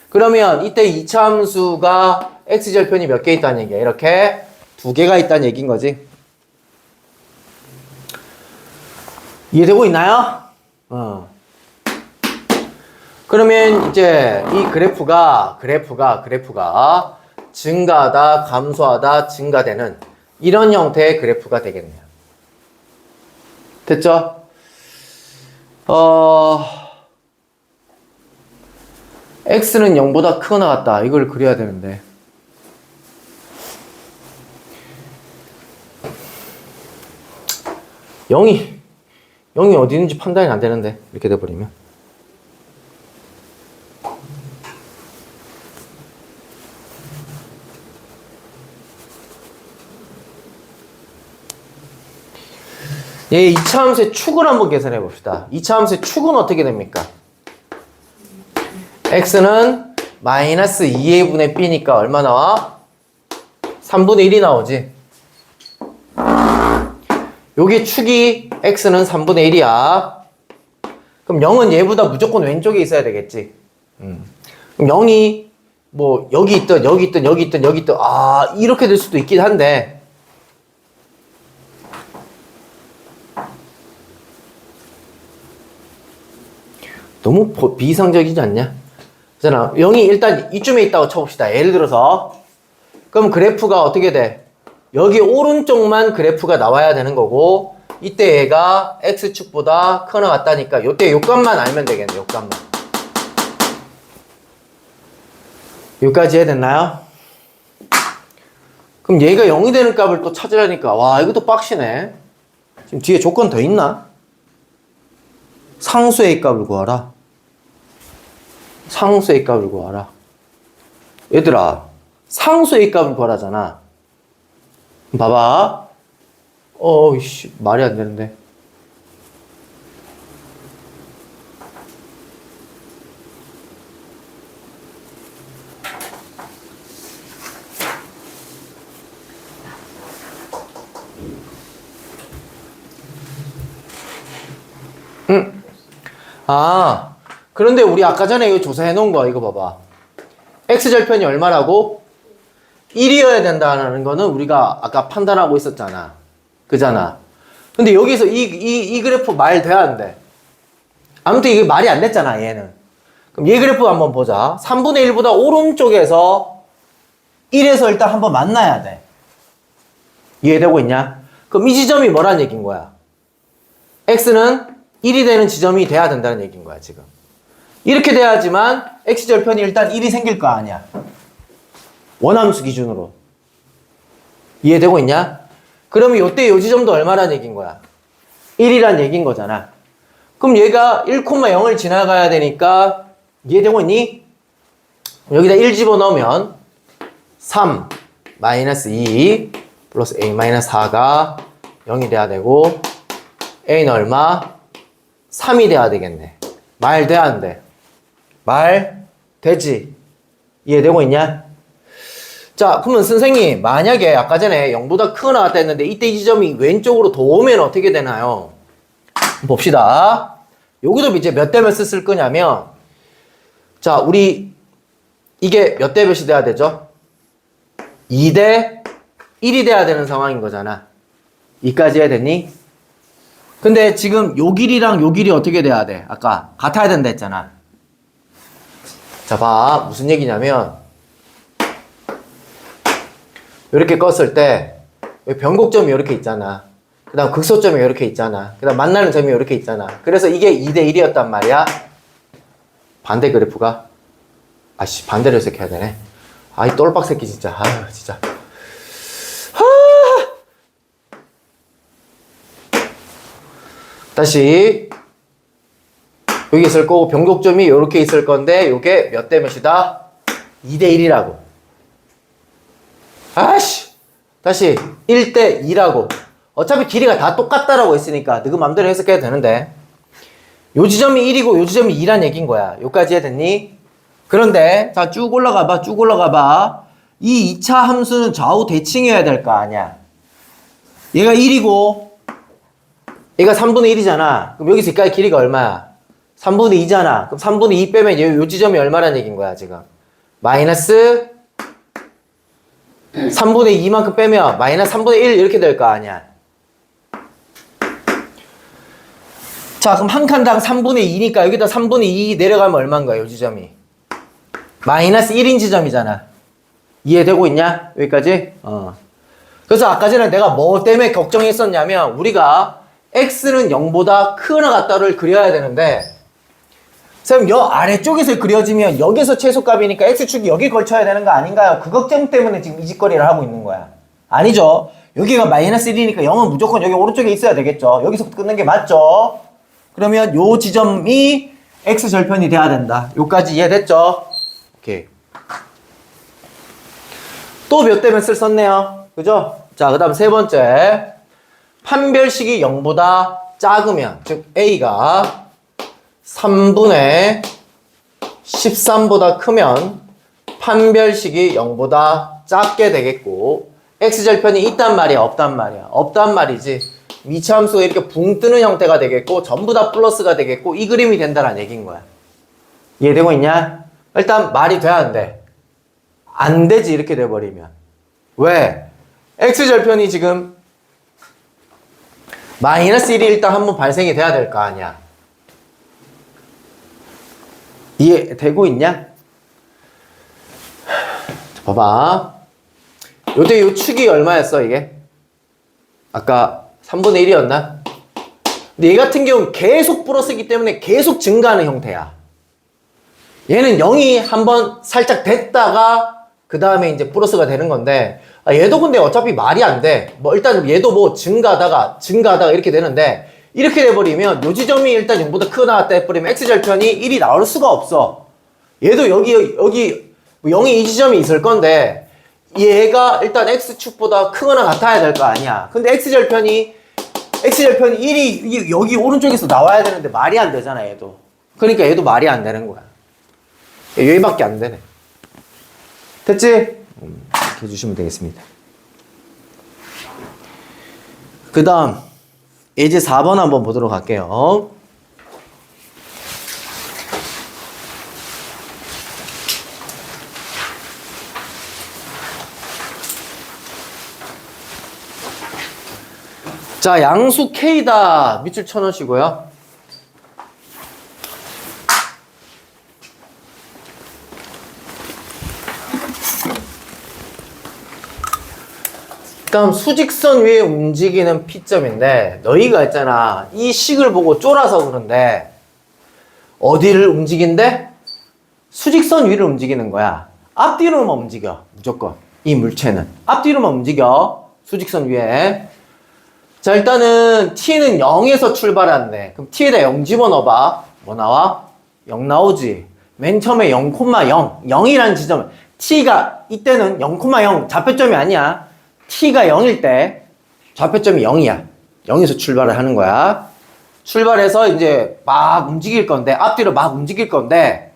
그러면 이때 2차 함수가 x절편이 몇 개 있다는 얘기야. 이렇게 2개가 있다는 얘기인 거지. 이해되고 있나요? 그러면 이제 이 그래프가 증가하다, 감소하다, 증가되는 이런 형태의 그래프가 되겠네요. 됐죠? x는 0보다 크거나 같다. 이걸 그려야 되는데. 영이 어디 있는지 판단이 안 되는데. 이렇게 돼버리면. 얘 2차 함수의 축을 한번 계산해 봅시다. 2차 함수의 축은 어떻게 됩니까? x는 마이너스 2a 분의 b니까 얼마 나와? 3분의 1이 나오지. 요게 축이 x는 3분의 1이야. 그럼 0은 얘보다 무조건 왼쪽에 있어야 되겠지. 그럼 0이 뭐 여기 있든 이렇게 될 수도 있긴 한데 너무 비이상적이지 않냐? 그잖아. 0이 일단 이쯤에 있다고 쳐봅시다. 예를 들어서 그럼 그래프가 어떻게 돼? 여기 오른쪽만 그래프가 나와야 되는 거고 이때 얘가 x축보다 크나 같다니까 요때 요값만 알면 되겠네. 요값만. 여기까지 해야 됐나요? 그럼 얘가 0이 되는 값을 또 찾으라니까 와 이것도 빡시네. 지금 뒤에 조건 더 있나? 상수의 값을 구하라. 상수의 값을 구하라. 얘들아 상수의 값을 구하라잖아. 봐봐. 이씨 말이 안 되는데. 그런데 우리 아까 전에 이거 조사해 놓은 거 이거 봐봐. x절편이 얼마라고? 1이어야 된다는 거는 우리가 아까 판단하고 있었잖아. 그잖아. 근데 여기서 이 그래프 말 돼야 안 돼? 아무튼 이게 말이 안 됐잖아, 얘는. 그럼 얘 그래프 한번 보자. 3분의 1보다 오른쪽에서 1에서 일단 한번 만나야 돼. 이해되고 있냐? 그럼 이 지점이 뭐란 얘기인 거야? x는 1이 되는 지점이 돼야 된다는 얘기인 거야, 지금. 이렇게 돼야지만 x절편이 일단 1이 생길 거 아니야. 원함수 기준으로. 이해되고 있냐? 그러면 요때 요 지점도 얼마란 얘기인 거야? 1이란 얘기인 거잖아. 그럼 얘가 1,0을 지나가야 되니까 이해되고 있니? 여기다 1 집어넣으면 3 마이너스 2 플러스 a-4가 0이 돼야 되고 a는 얼마? 3이 돼야 되겠네. 말 돼 안 돼? 말 되지? 이해되고 있냐? 자, 그러면 선생님 만약에 아까 전에 0보다 크거 나왔다 했는데 이때 이 지점이 왼쪽으로 더 오면 어떻게 되나요? 봅시다. 여기도 이제 몇 대 몇 쓸 거냐면 자, 우리 이게 몇 대 몇이 돼야 되죠? 2대 1이 돼야 되는 상황인 거잖아. 이까지 해야 됐니? 근데 지금 요 길이랑 요 길이 어떻게 돼야 돼? 아까 같아야 된다 했잖아. 자, 봐. 무슨 얘기냐면 이렇게 껐을 때 변곡점이 이렇게 있잖아. 그 다음 극소점이 이렇게 있잖아. 그 다음 만나는 점이 이렇게 있잖아. 그래서 이게 2대 1이었단 말이야. 반대 그래프가 아씨 반대로 해석해야 되네. 아이 똘박 새끼 진짜. 아유 진짜. 다시 여기 있을 거고 변곡점이 이렇게 있을 건데 요게 몇 대 몇이다? 2대 1이라고. 아씨 다시 1대 2라고. 어차피 길이가 다 똑같다라고 했으니까 너그 맘대로 해석해도 되는데 요 지점이 1이고 요 지점이 2란 얘기인 거야. 요까지 해됐니? 그런데 자 쭉 올라가 봐. 쭉 올라가 봐. 이 2차 함수는 좌우 대칭해야 될 거 아니야. 얘가 1이고 얘가 3분의 1이잖아. 그럼 여기서 여기까지 길이가 얼마야? 3분의 2잖아. 그럼 3분의 2 빼면 요 지점이 얼마란 얘기인 거야 지금? 마이너스 3분의 2만큼 빼면 마이너스 3분의 1 이렇게 될 거 아니야. 자 그럼 한 칸당 3분의 2니까 여기다 3분의 2 내려가면 얼마인 거야 요 지점이? 마이너스 1인 지점이잖아. 이해되고 있냐? 여기까지? 그래서 아까 전에 내가 뭐 때문에 걱정했었냐면 우리가 x는 0보다 크거나 같다를 그려야 되는데 선생님 여 아래쪽에서 그려지면 여기서 최소값이니까 x축이 여기 걸쳐야 되는 거 아닌가요? 그 걱정 때문에 지금 이 짓거리를 하고 있는 거야. 아니죠. 여기가 마이너스 1이니까 0은 무조건 여기 오른쪽에 있어야 되겠죠. 여기서 끊는 게 맞죠. 그러면 요 지점이 x절편이 돼야 된다. 요까지 이해됐죠? 오케이. 또 몇 대 몇을 썼네요. 그죠? 자, 그 다음 세 번째. 판별식이 0보다 작으면, 즉 a가 3분의 13보다 크면 판별식이 0보다 작게 되겠고 x절편이 있단 말이야 없단 말이야? 없단 말이지. 미차함수가 이렇게 붕 뜨는 형태가 되겠고 전부 다 플러스가 되겠고 이 그림이 된다는 얘기인 거야. 이해되고 있냐? 일단 말이 돼야 안 돼? 안 되지 이렇게 돼버리면. 왜? x절편이 지금 마이너스 1이 일단 한번 발생이 돼야 될 거 아니야. 이해되고 있냐? 자, 봐봐. 요때 요 축이 얼마였어, 이게? 아까 3분의 1이었나? 근데 얘 같은 경우는 계속 플러스이기 때문에 계속 증가하는 형태야. 얘는 0이 한번 살짝 됐다가 그 다음에 이제 플러스가 되는 건데, 얘도 근데 어차피 말이 안 돼. 뭐 일단 얘도 뭐 증가하다가 이렇게 되는데, 이렇게 돼버리면 요 지점이 일단 0보다 크게 나왔다 해버리면 x절편이 1이 나올 수가 없어. 얘도 여기 뭐 0이 이 지점이 있을 건데, 얘가 일단 x축보다 크거나 같아야 될 거 아니야. 근데 x절편이 1이 여기 오른쪽에서 나와야 되는데 말이 안 되잖아, 얘도. 그러니까 얘도 말이 안 되는 거야. 여기밖에 안 되네. 됐지? 이렇게 해주시면 되겠습니다. 그 다음 예제 4번 한번 보도록 할게요. 자, 양수 K다. 밑줄 쳐놓으시고요. 그럼 수직선 위에 움직이는 P점인데, 너희가 있잖아, 이 식을 보고 쫄아서 그런데 어디를 움직인대? 수직선 위를 움직이는 거야. 앞뒤로만 움직여, 무조건. 이 물체는 앞뒤로만 움직여, 수직선 위에. 자, 일단은 T는 0에서 출발하는데, 그럼 T에다 0 집어넣어봐. 뭐 나와? 0 나오지. 맨 처음에 0,0, 0이라는 지점, T가 이때는 0,0 좌표점이 아니야. T가 0일 때 좌표점이 0이야. 0에서 출발을 하는 거야. 출발해서 이제 막 움직일 건데, 앞뒤로 막 움직일 건데,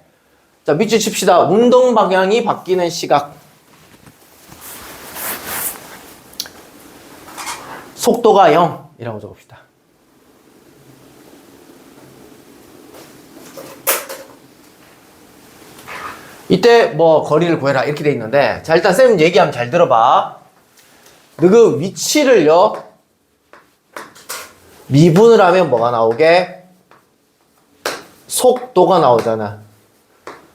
자, 밑줄 칩시다. 운동 방향이 바뀌는 시각. 속도가 0이라고 적읍시다. 이때 뭐 거리를 구해라 이렇게 돼 있는데, 자, 일단 쌤 얘기하면 잘 들어봐. 그 위치를요 미분을 하면 뭐가 나오게? 속도가 나오잖아.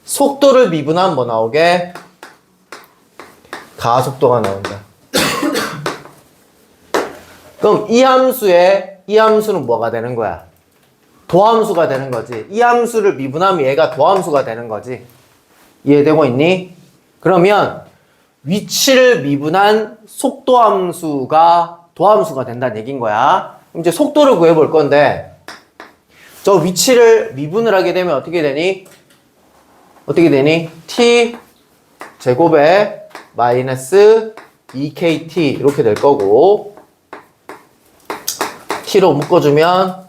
속도를 미분하면 뭐 나오게? 가속도가 나온다. 그럼 이 함수는 뭐가 되는 거야? 도함수가 되는 거지. 이 함수를 미분하면 얘가 도함수가 되는 거지. 이해되고 있니? 그러면 위치를 미분한 속도함수가 도함수가 된다는 얘기인 거야. 그럼 이제 속도를 구해볼 건데, 저 위치를 미분을 하게 되면 어떻게 되니? t 제곱에 마이너스 2kt 이렇게 될 거고, t로 묶어주면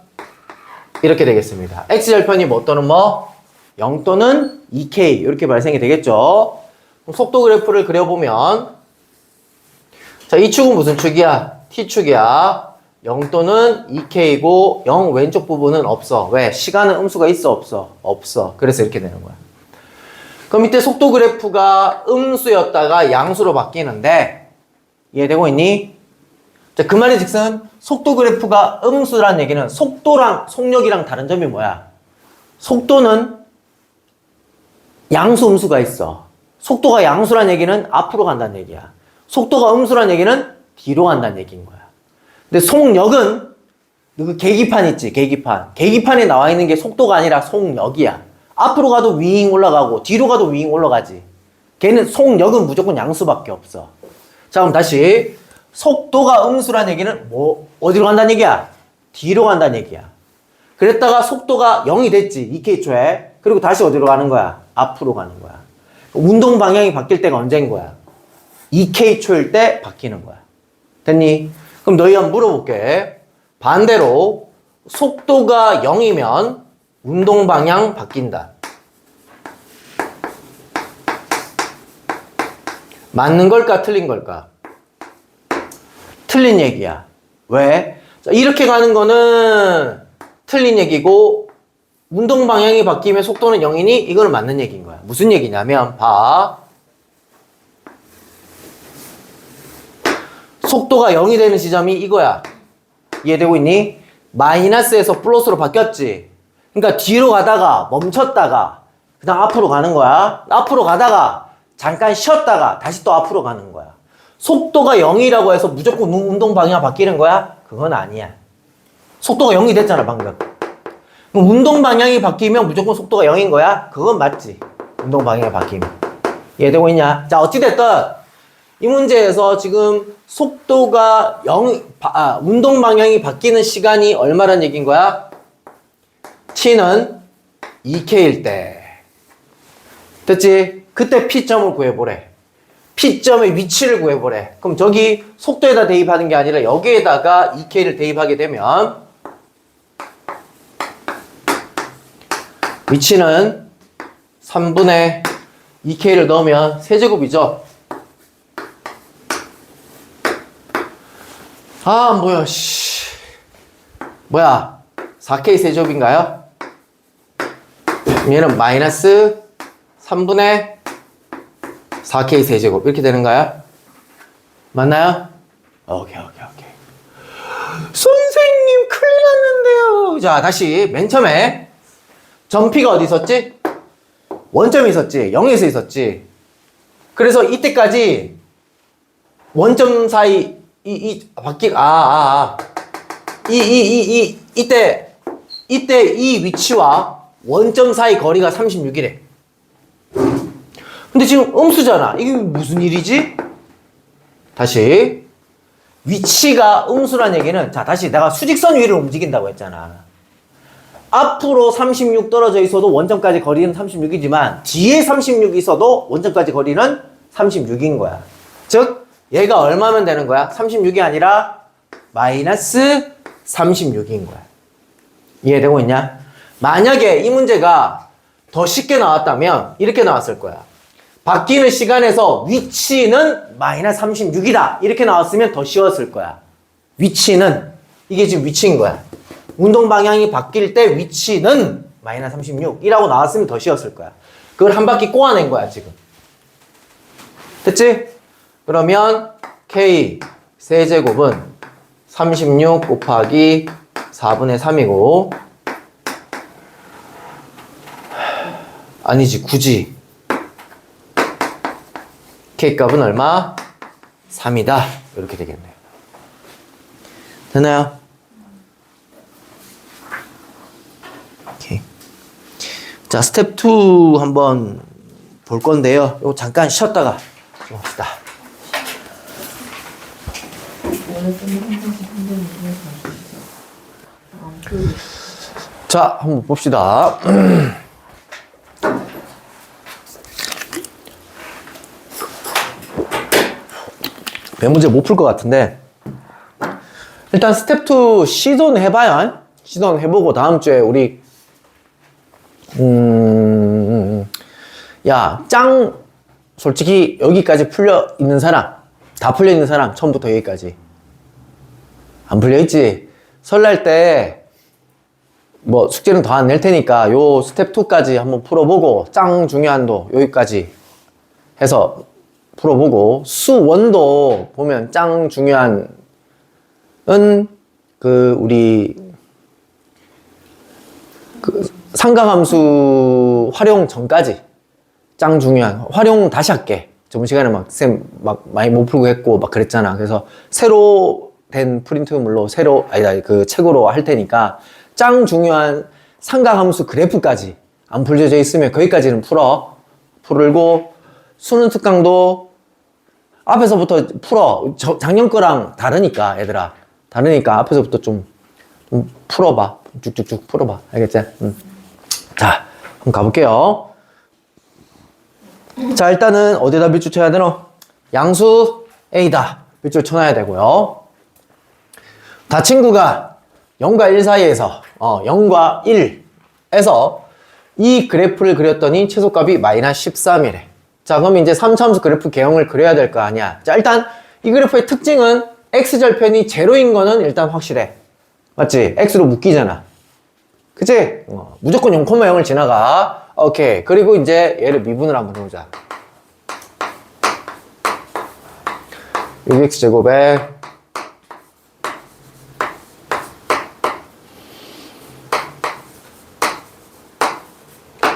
이렇게 되겠습니다. x절편이 뭐 또는 뭐 0 또는 2k 이렇게 발생이 되겠죠. 그럼 속도 그래프를 그려보면, 자, 이 축은 무슨 축이야? t축이야. 0 또는 2k이고 0 왼쪽 부분은 없어. 왜? 시간은 음수가 있어 없어? 없어. 그래서 이렇게 되는 거야. 그럼 밑에 속도 그래프가 음수였다가 양수로 바뀌는데, 이해되고 있니? 자, 그 말의 즉슨 속도 그래프가 음수란 얘기는 속도랑 속력이랑 다른 점이 뭐야? 속도는 양수 음수가 있어. 속도가 양수란 얘기는 앞으로 간다는 얘기야. 속도가 음수란 얘기는 뒤로 간다는 얘기인 거야. 근데 속력은 그 계기판 있지, 계기판. 계기판에 나와 있는 게 속도가 아니라 속력이야. 앞으로 가도 윙 올라가고 뒤로 가도 윙 올라가지. 걔는 속력은 무조건 양수밖에 없어. 자, 그럼 다시 속도가 음수란 얘기는 뭐 어디로 간다는 얘기야? 뒤로 간다는 얘기야. 그랬다가 속도가 0이 됐지, 2k초에. 그리고 다시 어디로 가는 거야? 앞으로 가는 거야. 운동 방향이 바뀔 때가 언제인 거야? 2k초일 때 바뀌는 거야. 됐니? 그럼 너희 한번 물어볼게. 반대로 속도가 0이면 운동 방향 바뀐다. 맞는 걸까 틀린 걸까? 틀린 얘기야. 왜? 자, 이렇게 가는 거는 틀린 얘기고, 운동 방향이 바뀌면 속도는 0이니 이거는 맞는 얘기인 거야. 무슨 얘기냐면 봐. 속도가 0이 되는 지점이 이거야. 이해되고 있니? 마이너스에서 플러스로 바뀌었지. 그러니까 뒤로 가다가 멈췄다가 그 다음 앞으로 가는 거야. 앞으로 가다가 잠깐 쉬었다가 다시 또 앞으로 가는 거야. 속도가 0이라고 해서 무조건 운동 방향 바뀌는 거야? 그건 아니야. 속도가 0이 됐잖아, 방금. 그럼 운동 방향이 바뀌면 무조건 속도가 0인 거야? 그건 맞지. 운동 방향이 바뀌면. 이해되고 있냐? 자, 어찌됐든 이 문제에서 지금 속도가 운동 방향이 바뀌는 시간이 얼마란 얘기인 거야? t는 2k일 때. 됐지? 그때 P점을 구해보래. P점의 위치를 구해보래. 그럼 저기 속도에다 대입하는 게 아니라 여기에다가 2K를 대입하게 되면 위치는 3분의 2K를 넣으면 세제곱이죠. 아, 뭐야, 씨. 뭐야, 4K 세제곱인가요? 얘는 마이너스 3분의 4K 세제곱 이렇게 되는 거야? 맞나요? 오케이. 선생님 큰일 났는데요. 자, 다시 맨 처음에 점피가 어디 있었지? 원점이 있었지. 0에서 있었지. 그래서 이때까지 원점 사이 이때 이 위치와 원점 사이 거리가 36이래. 근데 지금 음수잖아. 이게 무슨 일이지? 다시 위치가 음수란 얘기는, 자, 다시 내가 수직선 위를 움직인다고 했잖아. 앞으로 36 떨어져 있어도 원점까지 거리는 36이지만 뒤에 36이 있어도 원점까지 거리는 36인 거야. 즉 얘가 얼마면 되는 거야? 36이 아니라 마이너스 36인 거야. 이해되고 있냐? 만약에 이 문제가 더 쉽게 나왔다면 이렇게 나왔을 거야. 바뀌는 시간에서 위치는 마이너스 36이다. 이렇게 나왔으면 더 쉬웠을 거야. 위치는, 이게 지금 위치인 거야. 운동 방향이 바뀔 때 위치는 마이너스 36이라고 나왔으면 더 쉬웠을 거야. 그걸 한 바퀴 꼬아낸 거야, 지금. 됐지? 그러면 K 세제곱은 36 곱하기 4분의 3이고, 아니지, 굳이. K값은 얼마? 3이다. 이렇게 되겠네요. 되나요? 오케이. 자, 스텝 2 한번 볼 건데요. 이거 잠깐 쉬었다가 좀 합시다. 자, 한번 봅시다. 몇 문제 못 풀 것 같은데 일단 스텝 2 시도해봐요. 시도해보고 다음 주에 우리 야, 짱 솔직히 여기까지 풀려 있는 사람, 다 풀려 있는 사람, 처음부터 여기까지 안 풀려 있지? 설날 때 뭐 숙제는 더 안 낼 테니까 요 스텝 2까지 한번 풀어보고 짱 중요한도 여기까지 해서 풀어보고, 수원도 보면 짱 중요한은 우리 삼각함수 활용 전까지 짱 중요한, 활용 다시 할게. 저번 시간에 쌤 많이 못 풀고 했고 막 그랬잖아. 그래서 새로 된 프린트물로 그 책으로 할 테니까 짱 중요한 삼각함수 그래프까지 안 풀려져 있으면 거기까지는 풀고, 수능 특강도 앞에서부터 풀어. 작년 거랑 다르니까, 얘들아. 다르니까 앞에서부터 좀 풀어봐. 쭉쭉쭉 풀어봐. 알겠지? 자, 한번 가볼게요. 자, 일단은 어디다 밑줄 쳐야 되노? 양수 A다. 밑줄 쳐놔야 되고요. 다 친구가 0과 1 사이에서, 0과 1에서 이 그래프를 그렸더니 최소값이 마이너스 13이래. 자, 그럼 이제 3차함수 그래프 개형을 그려야 될 거 아니야. 자, 일단 이 그래프의 특징은 x절편이 제로인 거는 일단 확실해. 맞지? x로 묶이잖아. 그치? 무조건 0,0을 지나가. 오케이. 그리고 이제 얘를 미분을 한번 해보자. 6x제곱에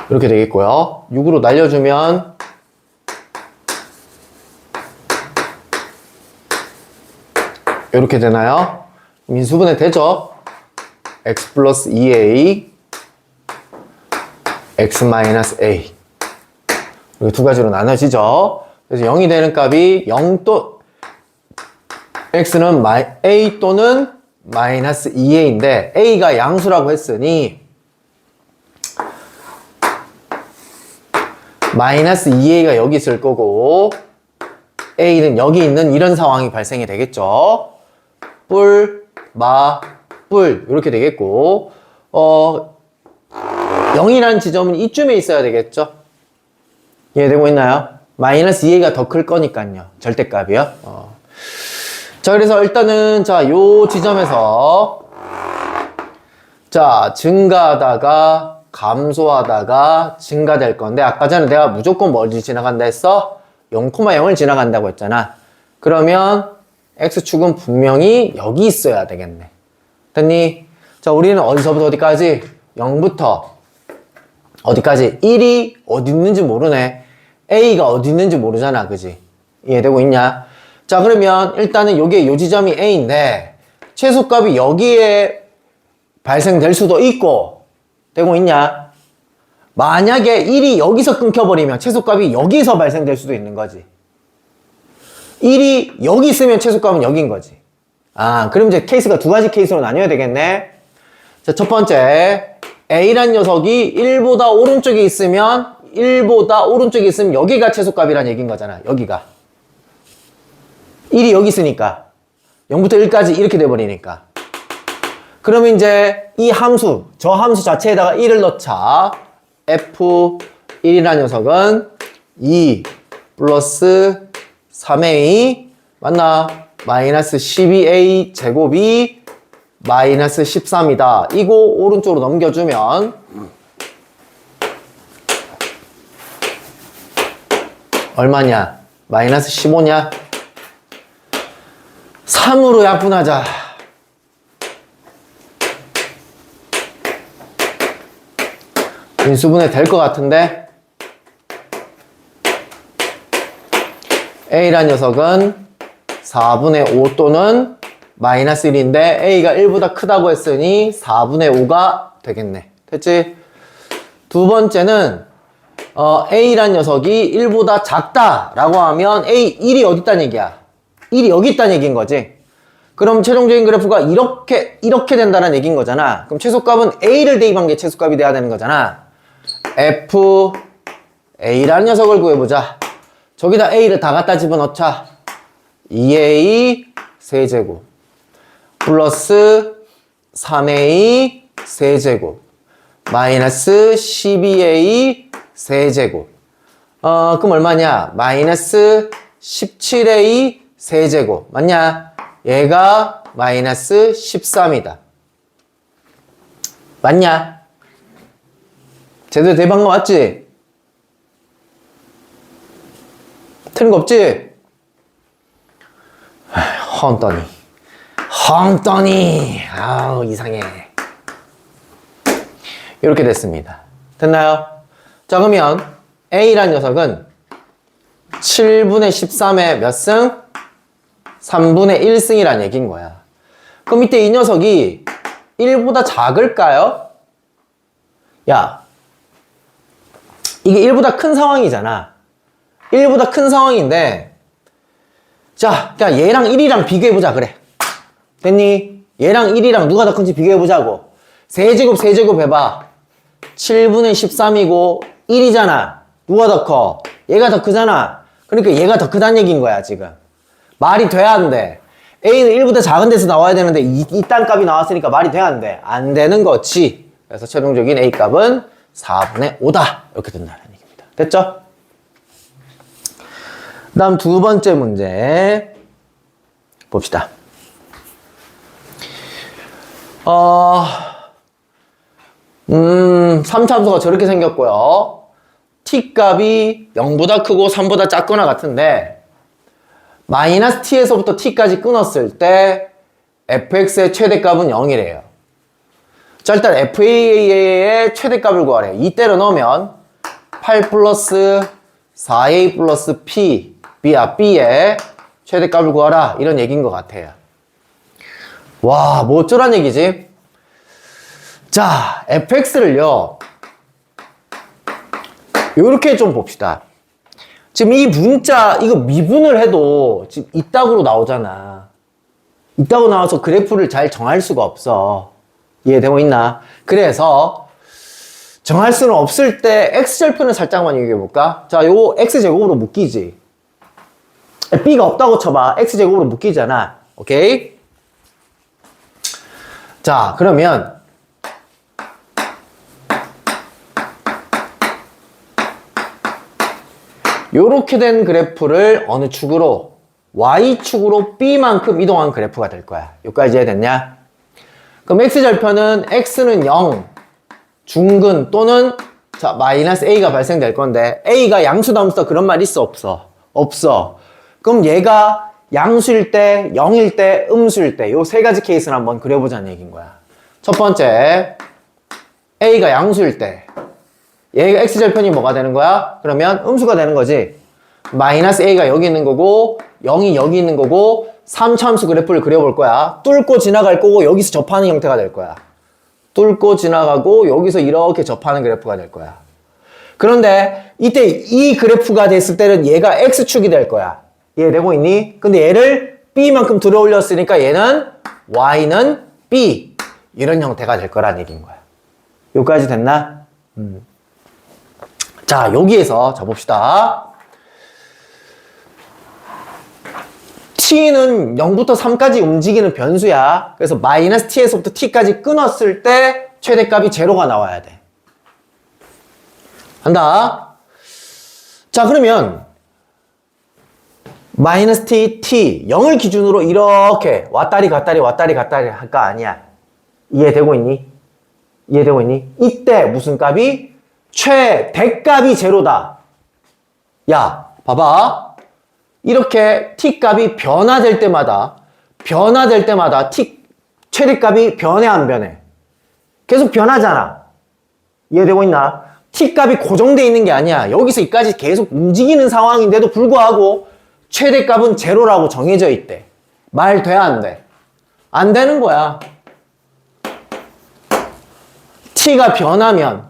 이렇게 되겠고요. 6으로 날려주면 이렇게 되나요? 인수분해 되죠? x 플러스 2a x 마이너스 a 이렇게 두 가지로 나눠지죠. 그래서 0이 되는 값이 0 또 x는 a 또는 마이너스 2a인데 a가 양수라고 했으니 마이너스 2a가 여기 있을 거고 a는 여기 있는 이런 상황이 발생이 되겠죠. 뿔, 마, 뿔 이렇게 되겠고 0이라는 지점은 이쯤에 있어야 되겠죠. 이해되고 있나요? 마이너스 2a가 더 클 거니까요. 절대값이요. 자, 그래서 일단은 자, 요 지점에서 자, 증가하다가 감소하다가 증가될 건데 아까 전에 내가 무조건 멀리 지나간다 했어? 0,0을 지나간다고 했잖아. 그러면 x축은 분명히 여기 있어야 되겠네. 됐니? 자, 우리는 어디서부터 어디까지? 0부터 어디까지? 1이 어디 있는지 모르네. a가 어디 있는지 모르잖아. 그지? 이해되고 있냐? 자, 그러면 일단은 요게 요 지점이 a인데 최소값이 여기에 발생될 수도 있고 되고 있냐? 만약에 1이 여기서 끊겨버리면 최소값이 여기서 발생될 수도 있는 거지. 1이 여기 있으면 최소값은 여기인 거지. 그럼 이제 케이스가 두 가지 케이스로 나뉘어야 되겠네. 자, 첫 번째 a란 녀석이 1보다 오른쪽에 있으면 여기가 최소값이란 얘기인 거잖아. 여기가 1이 여기 있으니까 0부터 1까지 이렇게 돼버리니까 그러면 이제 이 함수, 저 함수 자체에다가 1을 넣자. f1이라는 녀석은 2 플러스 3a 맞나? 마이너스 12a 제곱이 마이너스 13이다. 이거 오른쪽으로 넘겨주면 얼마냐? 마이너스 15냐? 3으로 약분하자. 인수분해 될 것 같은데 a란 녀석은 4분의 5 또는 마이너스 1인데 a가 1보다 크다고 했으니 4분의 5가 되겠네. 됐지? 두 번째는 a란 녀석이 1보다 작다라고 하면 1이 어디 있다는 얘기야? 1이 여기 있다는 얘기인 거지. 그럼 최종적인 그래프가 이렇게 된다는 얘기인 거잖아. 그럼 최소값은 a를 대입한 게 최소값이 돼야 되는 거잖아. fa라는 녀석을 구해보자. 저기다 a를 다 갖다 집어넣자. 2a 세제곱 플러스 3a 세제곱 마이너스 12a 세제곱 그럼 얼마냐? 마이너스 17a 세제곱 맞냐? 얘가 마이너스 13이다. 맞냐? 제대로 대입한 거 맞지? 틀린 거 없지? 헝떠니 아우 이상해. 이렇게 됐습니다. 됐나요? 자, 그러면 a란 녀석은 7분의 13의 몇 승? 3분의 1승이란 얘기인 거야. 그럼 이때 이 녀석이 1보다 작을까요? 야, 이게 1보다 큰 상황이잖아. 1보다 큰 상황인데 자, 그냥 얘랑 1이랑 비교해보자. 그래. 됐니? 얘랑 1이랑 누가 더 큰지 비교해보자고. 세제곱 해봐. 7분의 13이고 1이잖아. 누가 더 커? 얘가 더 크잖아. 그러니까 얘가 더 크다는 얘기인 거야 지금. 말이 돼야 안 돼. A는 1보다 작은 데서 나와야 되는데 이딴 값이 나왔으니까 말이 돼야 안 돼. 안 되는 거지. 그래서 최종적인 A 값은 4분의 5다. 이렇게 된다는 얘기입니다. 됐죠? 다음 두 번째 문제 봅시다. 3차 함수가 저렇게 생겼고요. t값이 0보다 크고 3보다 작거나 같은데 마이너스 t에서부터 t까지 끊었을 때 fx의 최대값은 0이래요. 자, 일단 fa의 최대값을 구하래요. 이때로 넣으면 8 플러스 4a 플러스 p b의 최대값을 구하라 이런 얘기인 것 같아요. 와, 뭐 어쩌란 얘기지? 자, fx를요. 요렇게 좀 봅시다. 지금 이 문자, 이거 미분을 해도 지금 이따구로 나오잖아. 이따구 나와서 그래프를 잘 정할 수가 없어. 이해되고 있나? 그래서 정할 수는 없을 때 x절편을 살짝만 얘기해 볼까? 자, 요거 x제곱으로 묶이지. b가 없다고 쳐봐. x제곱으로 묶이잖아. 오케이? 자, 그러면 요렇게 된 그래프를 어느 축으로? y축으로 b만큼 이동한 그래프가 될 거야. 여기까지 이해됐냐? 그럼 x절편은 x는 0, 중근 또는 자 마이너스 a가 발생될 건데 a가 양수다면서 그런 말 있어 없어? 없어. 그럼 얘가 양수일 때, 0일 때, 음수일 때 요 세 가지 케이스를 한번 그려보자는 얘기인 거야. 첫 번째 a가 양수일 때 얘가 x절편이 뭐가 되는 거야? 그러면 음수가 되는 거지. 마이너스 a가 여기 있는 거고 0이 여기 있는 거고 3차함수 그래프를 그려볼 거야. 뚫고 지나갈 거고 여기서 접하는 형태가 될 거야. 뚫고 지나가고 여기서 이렇게 접하는 그래프가 될 거야. 그런데 이때 이 그래프가 됐을 때는 얘가 x축이 될 거야. 이해되고 있니? 근데 얘를 b만큼 들어 올렸으니까 얘는 y는 b 이런 형태가 될 거란 얘기인 거야. 여기까지 됐나? 자, 여기에서 자 봅시다. t는 0부터 3까지 움직이는 변수야. 그래서 마이너스 t에서부터 t까지 끊었을 때 최대값이 제로가 나와야 돼. 한다. 자, 그러면 마이너스 t, 0을 기준으로 이렇게 왔다리 갔다리 할 거 아니야. 이해되고 있니? 이해되고 있니? 이때 무슨 값이? 최대값이 제로다. 야, 봐봐. 이렇게 t값이 변화될 때마다 t 최대값이 변해 안 변해? 계속 변하잖아. 이해되고 있나? t값이 고정되어 있는 게 아니야. 여기서 여기까지 계속 움직이는 상황인데도 불구하고 최대값은 제로라고 정해져 있대. 말 돼, 안 돼? 안 되는 거야. t가 변하면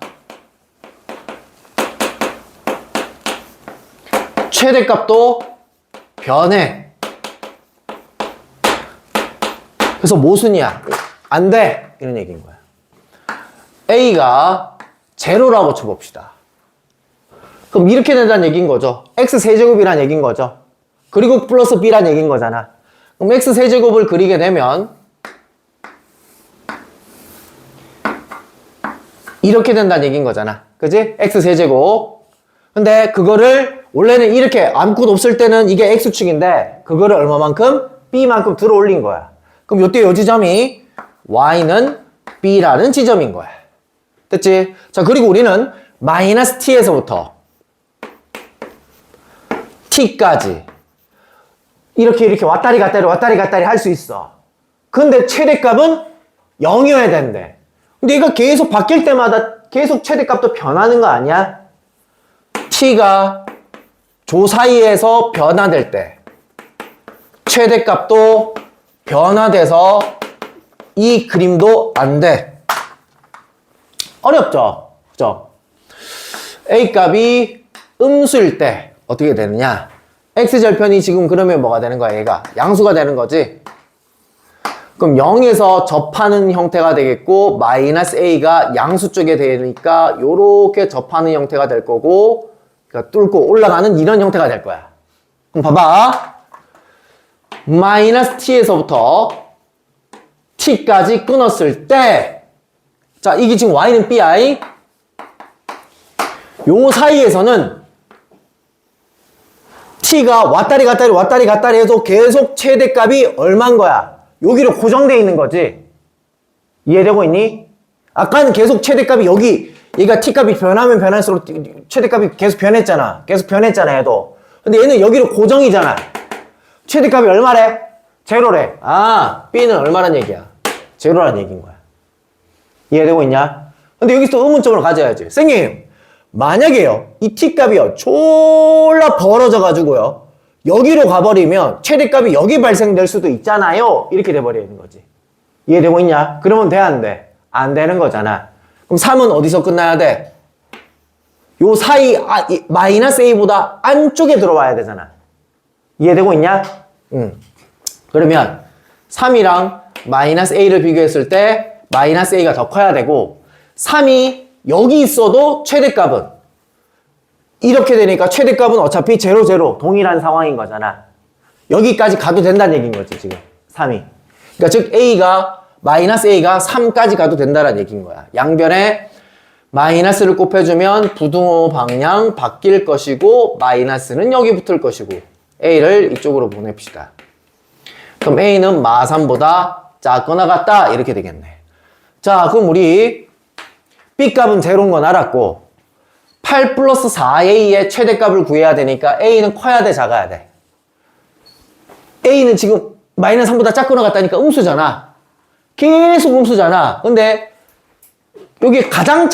최대값도 변해. 그래서 모순이야. 안 돼. 이런 얘기인 거야. A가 제로라고 쳐봅시다. 그럼 이렇게 된다는 얘기인 거죠. X세제곱이란 얘기인 거죠. 그리고 플러스 B란 얘기인 거잖아. 그럼 X세제곱을 그리게 되면 이렇게 된다는 얘기인 거잖아. 그지? X세제곱. 근데 그거를 원래는 이렇게 아무것도 없을 때는 이게 X축인데 그거를 얼마만큼? B만큼 들어 올린 거야. 그럼 요때 요 지점이 Y는 B라는 지점인 거야. 됐지? 자, 그리고 우리는 마이너스 T에서부터 T까지 이렇게 왔다리 갔다리 할 수 있어. 근데 최대값은 0이어야 된대. 근데 이거 계속 바뀔 때마다 계속 최대값도 변하는 거 아니야? t가 조 사이에서 변화될 때 최대값도 변화돼서 이 그림도 안 돼. 어렵죠? 그죠? a 값이 음수일 때 어떻게 되느냐? x절편이 지금 그러면 뭐가 되는 거야? 얘가 양수가 되는 거지. 그럼 0에서 접하는 형태가 되겠고 마이너스 a가 양수 쪽에 되니까 요렇게 접하는 형태가 될 거고 그러니까 뚫고 올라가는 이런 형태가 될 거야. 그럼 봐봐. 마이너스 t에서부터 t까지 끊었을 때 자, 이게 지금 y는 bi 요 사이에서는 t가 왔다리 갔다리 해도 계속 최대값이 얼마인 거야? 여기로 고정되어 있는 거지. 이해되고 있니? 아까는 계속 최대값이 여기 얘가 t값이 변하면 변할수록 최대값이 계속 변했잖아. 얘도. 근데 얘는 여기로 고정이잖아. 최대값이 얼마래? 제로래. 아, b는 얼마란 얘기야? 제로란 얘기인 거야. 이해되고 있냐? 근데 여기서 또 의문점을 가져야지. 선생님, 만약에요, 이 t값이요, 졸라 벌어져가지고요, 여기로 가버리면 최대값이 여기 발생될 수도 있잖아요. 이렇게 돼버리는 거지. 이해되고 있냐? 그러면 돼, 안 돼? 안 되는 거잖아. 그럼 3은 어디서 끝나야 돼? 요 사이, 이 마이너스 a보다 안쪽에 들어와야 되잖아. 이해되고 있냐? 응. 그러면 3이랑 마이너스 a를 비교했을 때 마이너스 a가 더 커야 되고 3이 여기 있어도 최대값은 이렇게 되니까 최대값은 어차피 0, 0 동일한 상황인 거잖아. 여기까지 가도 된다는 얘기인 거지 지금 3이. 그러니까 즉 a가 마이너스 a가 3까지 가도 된다는 얘기인 거야. 양변에 마이너스를 곱해주면 부등호 방향 바뀔 것이고 마이너스는 여기 붙을 것이고 a를 이쪽으로 보냅시다. 그럼 a는 마3보다 작거나 같다 이렇게 되겠네. 자 그럼 우리 b값은 제로인 건 알았고 8 플러스 4a의 최대값을 구해야 되니까 a는 커야 돼 작아야 돼? a는 지금 마이너스 3보다 작거나 같다니까 음수잖아. 계속 음수잖아. 근데 여기 가장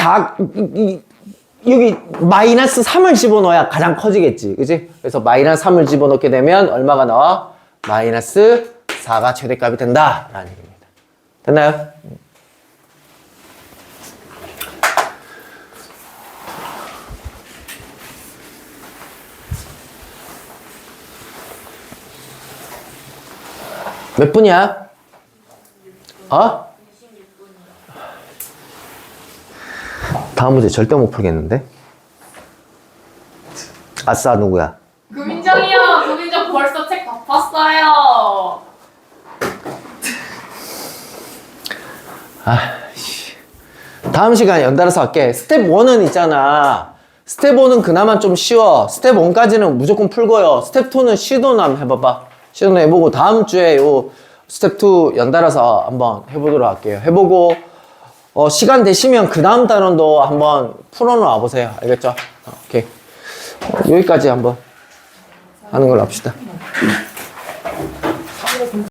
여기 마이너스 3을 집어넣어야 가장 커지겠지. 그지? 그래서 마이너스 3을 집어넣게 되면 얼마가 나와? 마이너스 4가 최대값이 된다. 라는 얘기입니다. 됐나요? 몇 분이야? 어? 다음 문제 절대 못 풀겠는데? 아싸 누구야? 구민정이요. 구민정 벌써 책 다 팠어요. 다음 시간에 연달아서 할게. 스텝 1은 있잖아. 스텝 1은 그나마 좀 쉬워. 스텝 1까지는 무조건 풀고요. 스텝 2는 시도는 한번 해봐봐. 시도는 해보고 다음 주에 요 스텝 2 연달아서 한번 해보도록 할게요. 해보고 시간 되시면 그 다음 단원도 한번 풀어놓아 보세요. 알겠죠? 오케이. 여기까지 한번 하는 걸로 합시다.